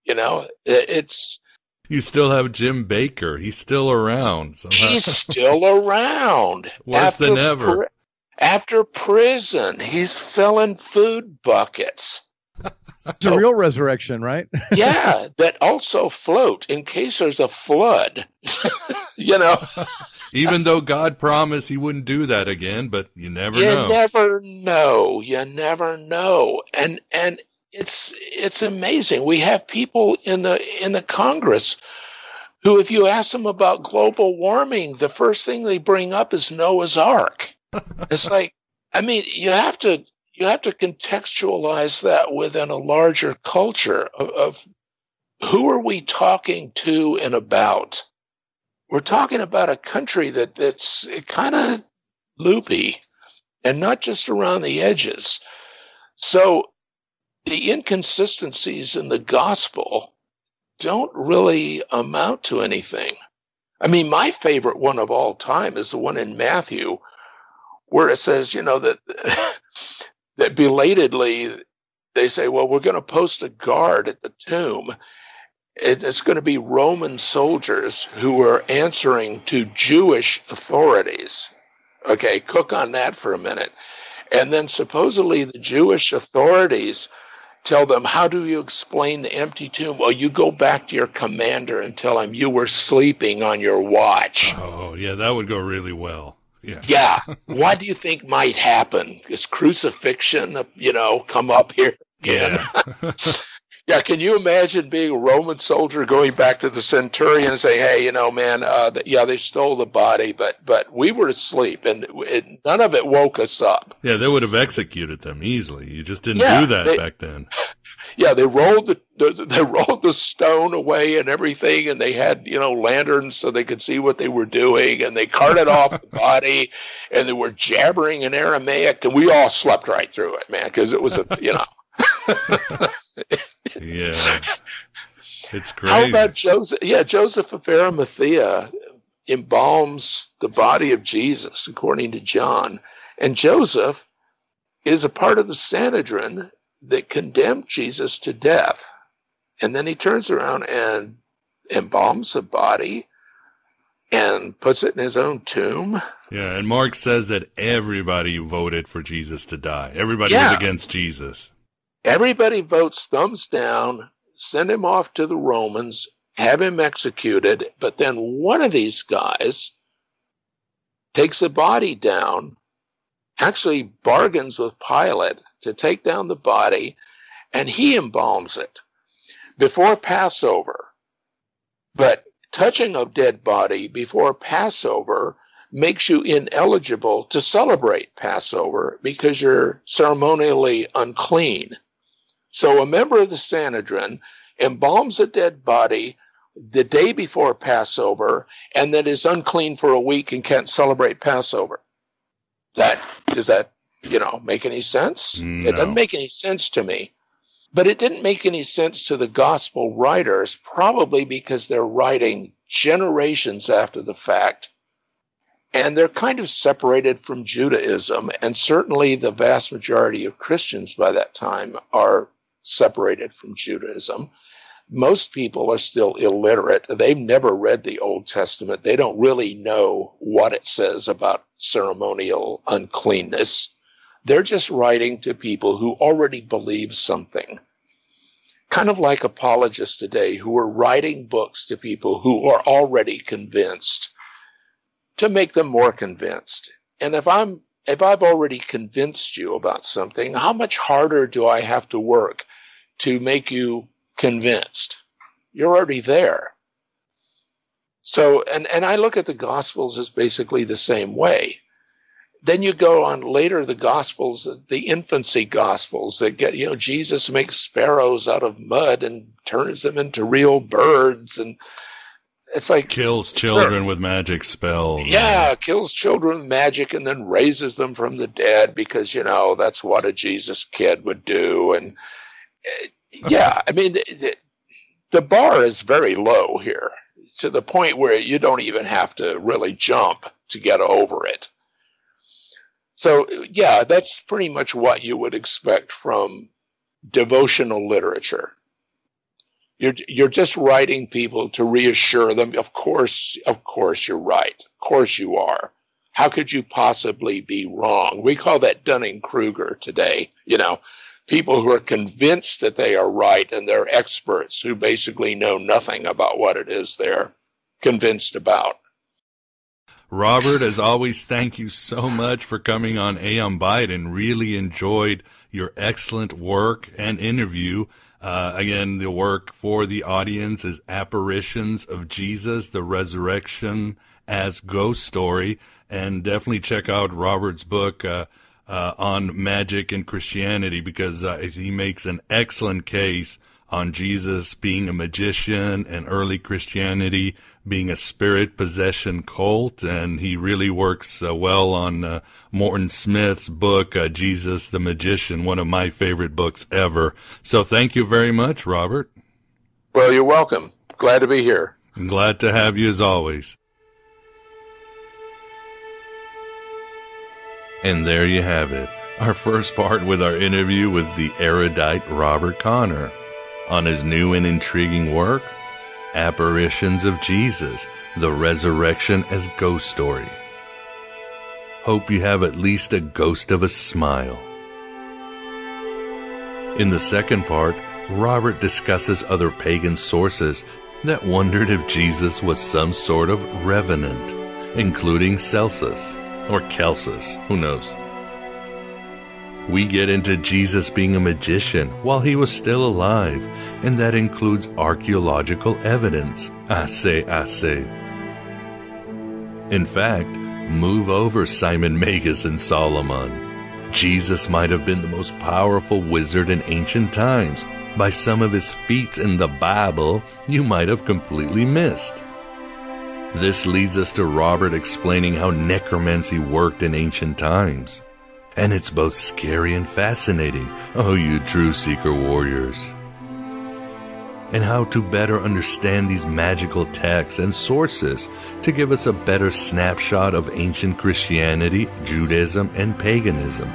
It's... You still have Jim Baker. He's still around. Somehow. He's still around. Worse than ever. After prison, he's selling food buckets. It's a real resurrection, right? Yeah, that also float in case there's a flood. Even though God promised he wouldn't do that again, but you never know. You never know. And it's amazing. We have people in the Congress who, if you ask them about global warming, the first thing they bring up is Noah's Ark. It's like, I mean, you have to contextualize that within a larger culture of who are we talking to and about. We're talking about a country that's kind of loopy and not just around the edges. So the inconsistencies in the gospel don't really amount to anything. I mean, my favorite one of all time is the one in Matthew where it says, that belatedly they say, well, we're going to post a guard at the tomb. It's going to be Roman soldiers who are answering to Jewish authorities. Okay, cook on that for a minute. And then supposedly the Jewish authorities tell them, how do you explain the empty tomb? Well, you go back to your commander and tell him you were sleeping on your watch. Oh, yeah, that would go really well. Yeah. Yeah. What do you think might happen? Is crucifixion, come up here again? Yeah. Yeah, can you imagine being a Roman soldier going back to the centurion and saying, hey, man, they stole the body, but we were asleep, and none of it woke us up. Yeah, they would have executed them easily. You just didn't do that back then. Yeah, they rolled the stone away and everything, and they had, lanterns so they could see what they were doing, and they carted off the body, and they were jabbering in Aramaic, and we all slept right through it, man, because it was Yeah, it's crazy. How about Joseph? Yeah, Joseph of Arimathea embalms the body of Jesus, according to John. And Joseph is a part of the Sanhedrin that condemned Jesus to death. And then he turns around and embalms the body and puts it in his own tomb. Yeah, and Mark says that everybody voted for Jesus to die. Everybody was against Jesus. Everybody votes thumbs down, send him off to the Romans, have him executed, but then one of these guys takes the body down, actually bargains with Pilate to take down the body, and he embalms it before Passover. But touching a dead body before Passover makes you ineligible to celebrate Passover because you're ceremonially unclean. So a member of the Sanhedrin embalms a dead body the day before Passover and then is unclean for a week and can't celebrate Passover. Does that make any sense? No. It doesn't make any sense to me. But it didn't make any sense to the gospel writers, probably because they're writing generations after the fact. And they're kind of separated from Judaism. And certainly the vast majority of Christians by that time are separated from Judaism. Most people are still illiterate. They've never read the Old Testament. They don't really know what it says about ceremonial uncleanness. They're just writing to people who already believe something. Kind of like apologists today who are writing books to people who are already convinced to make them more convinced. And if I've already convinced you about something, how much harder do I have to work to make you convinced? You're already there. So, and I look at the Gospels as basically the same way. Then you go on later, the Gospels, the infancy Gospels that get, Jesus makes sparrows out of mud and turns them into real birds. And it's like kills children with magic spells. Yeah, kills children with magic and then raises them from the dead because, that's what a Jesus kid would do. And yeah, I mean, the bar is very low here to the point where you don't even have to really jump to get over it. So, yeah, that's pretty much what you would expect from devotional literature. You're just writing people to reassure them, of course you're right. Of course you are. How could you possibly be wrong? We call that Dunning-Kruger today, people who are convinced that they are right and they're experts who basically know nothing about what it is they're convinced about. Robert, as always, thank you so much for coming on Aeon Byte and really enjoyed your excellent work and interview. Again, the work for the audience is Apparitions of Jesus, the Resurrection as Ghost Story. And definitely check out Robert's book on magic and Christianity because he makes an excellent case on Jesus being a magician and early Christianity being a spirit possession cult, and he really works well on Morton Smith's book, Jesus the Magician, one of my favorite books ever. So thank you very much, Robert. Well, you're welcome. Glad to be here. I'm glad to have you as always. And there you have it. Our first part with our interview with the erudite Robert Connor on his new and intriguing work, Apparitions of Jesus, the Resurrection as Ghost Story. Hope you have at least a ghost of a smile. In the second part, Robert discusses other pagan sources that wondered if Jesus was some sort of revenant, including Celsus, or Celsus, who knows. We get into Jesus being a magician while he was still alive, and that includes archeological evidence. I say. In fact, move over Simon Magus and Solomon. Jesus might have been the most powerful wizard in ancient times. By some of his feats in the Bible, you might have completely missed. This leads us to Robert explaining how necromancy worked in ancient times. And it's both scary and fascinating, oh you true seeker warriors. And how to better understand these magical texts and sources to give us a better snapshot of ancient Christianity, Judaism, and paganism.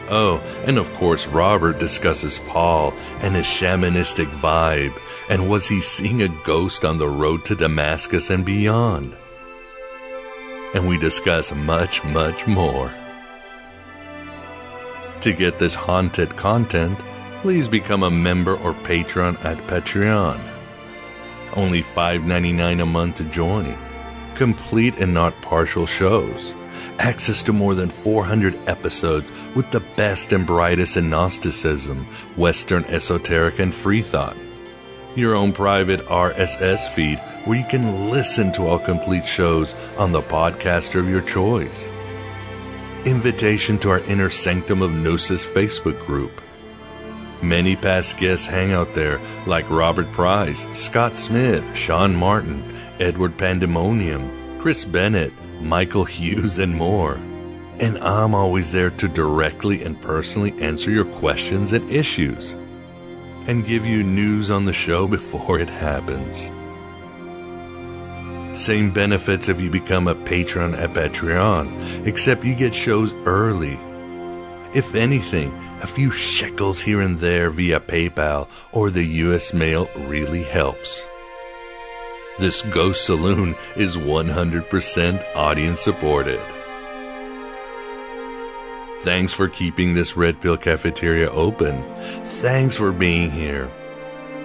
Oh, and of course Robert discusses Paul and his shamanistic vibe, and was he seeing a ghost on the road to Damascus and beyond? And we discuss much, much more. To get this haunted content, please become a member or patron at Patreon. Only $5.99 a month to join. Complete and not partial shows. Access to more than 400 episodes with the best and brightest in Gnosticism, Western esoteric, and free thought. Your own private RSS feed where you can listen to all complete shows on the podcaster of your choice. Invitation to our Inner Sanctum of Gnosis Facebook group. Many past guests hang out there, like Robert Price, Scott Smith, Sean Martin, Edward Pandemonium, Chris Bennett, Michael Hughes, and more. And I'm always there to directly and personally answer your questions and issues, and give you news on the show before it happens. Same benefits if you become a patron at Patreon, except you get shows early. If anything, a few shekels here and there via PayPal or the US mail really helps. This Ghost Saloon is 100% audience supported. Thanks for keeping this Red Pill Cafeteria open. Thanks for being here.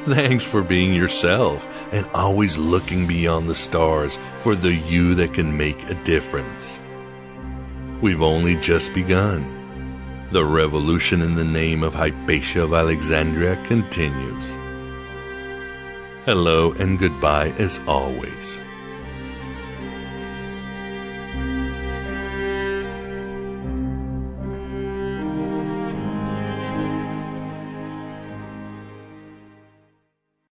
Thanks for being yourself and always looking beyond the stars for the you that can make a difference. We've only just begun. The revolution in the name of Hypatia of Alexandria continues. Hello and goodbye as always.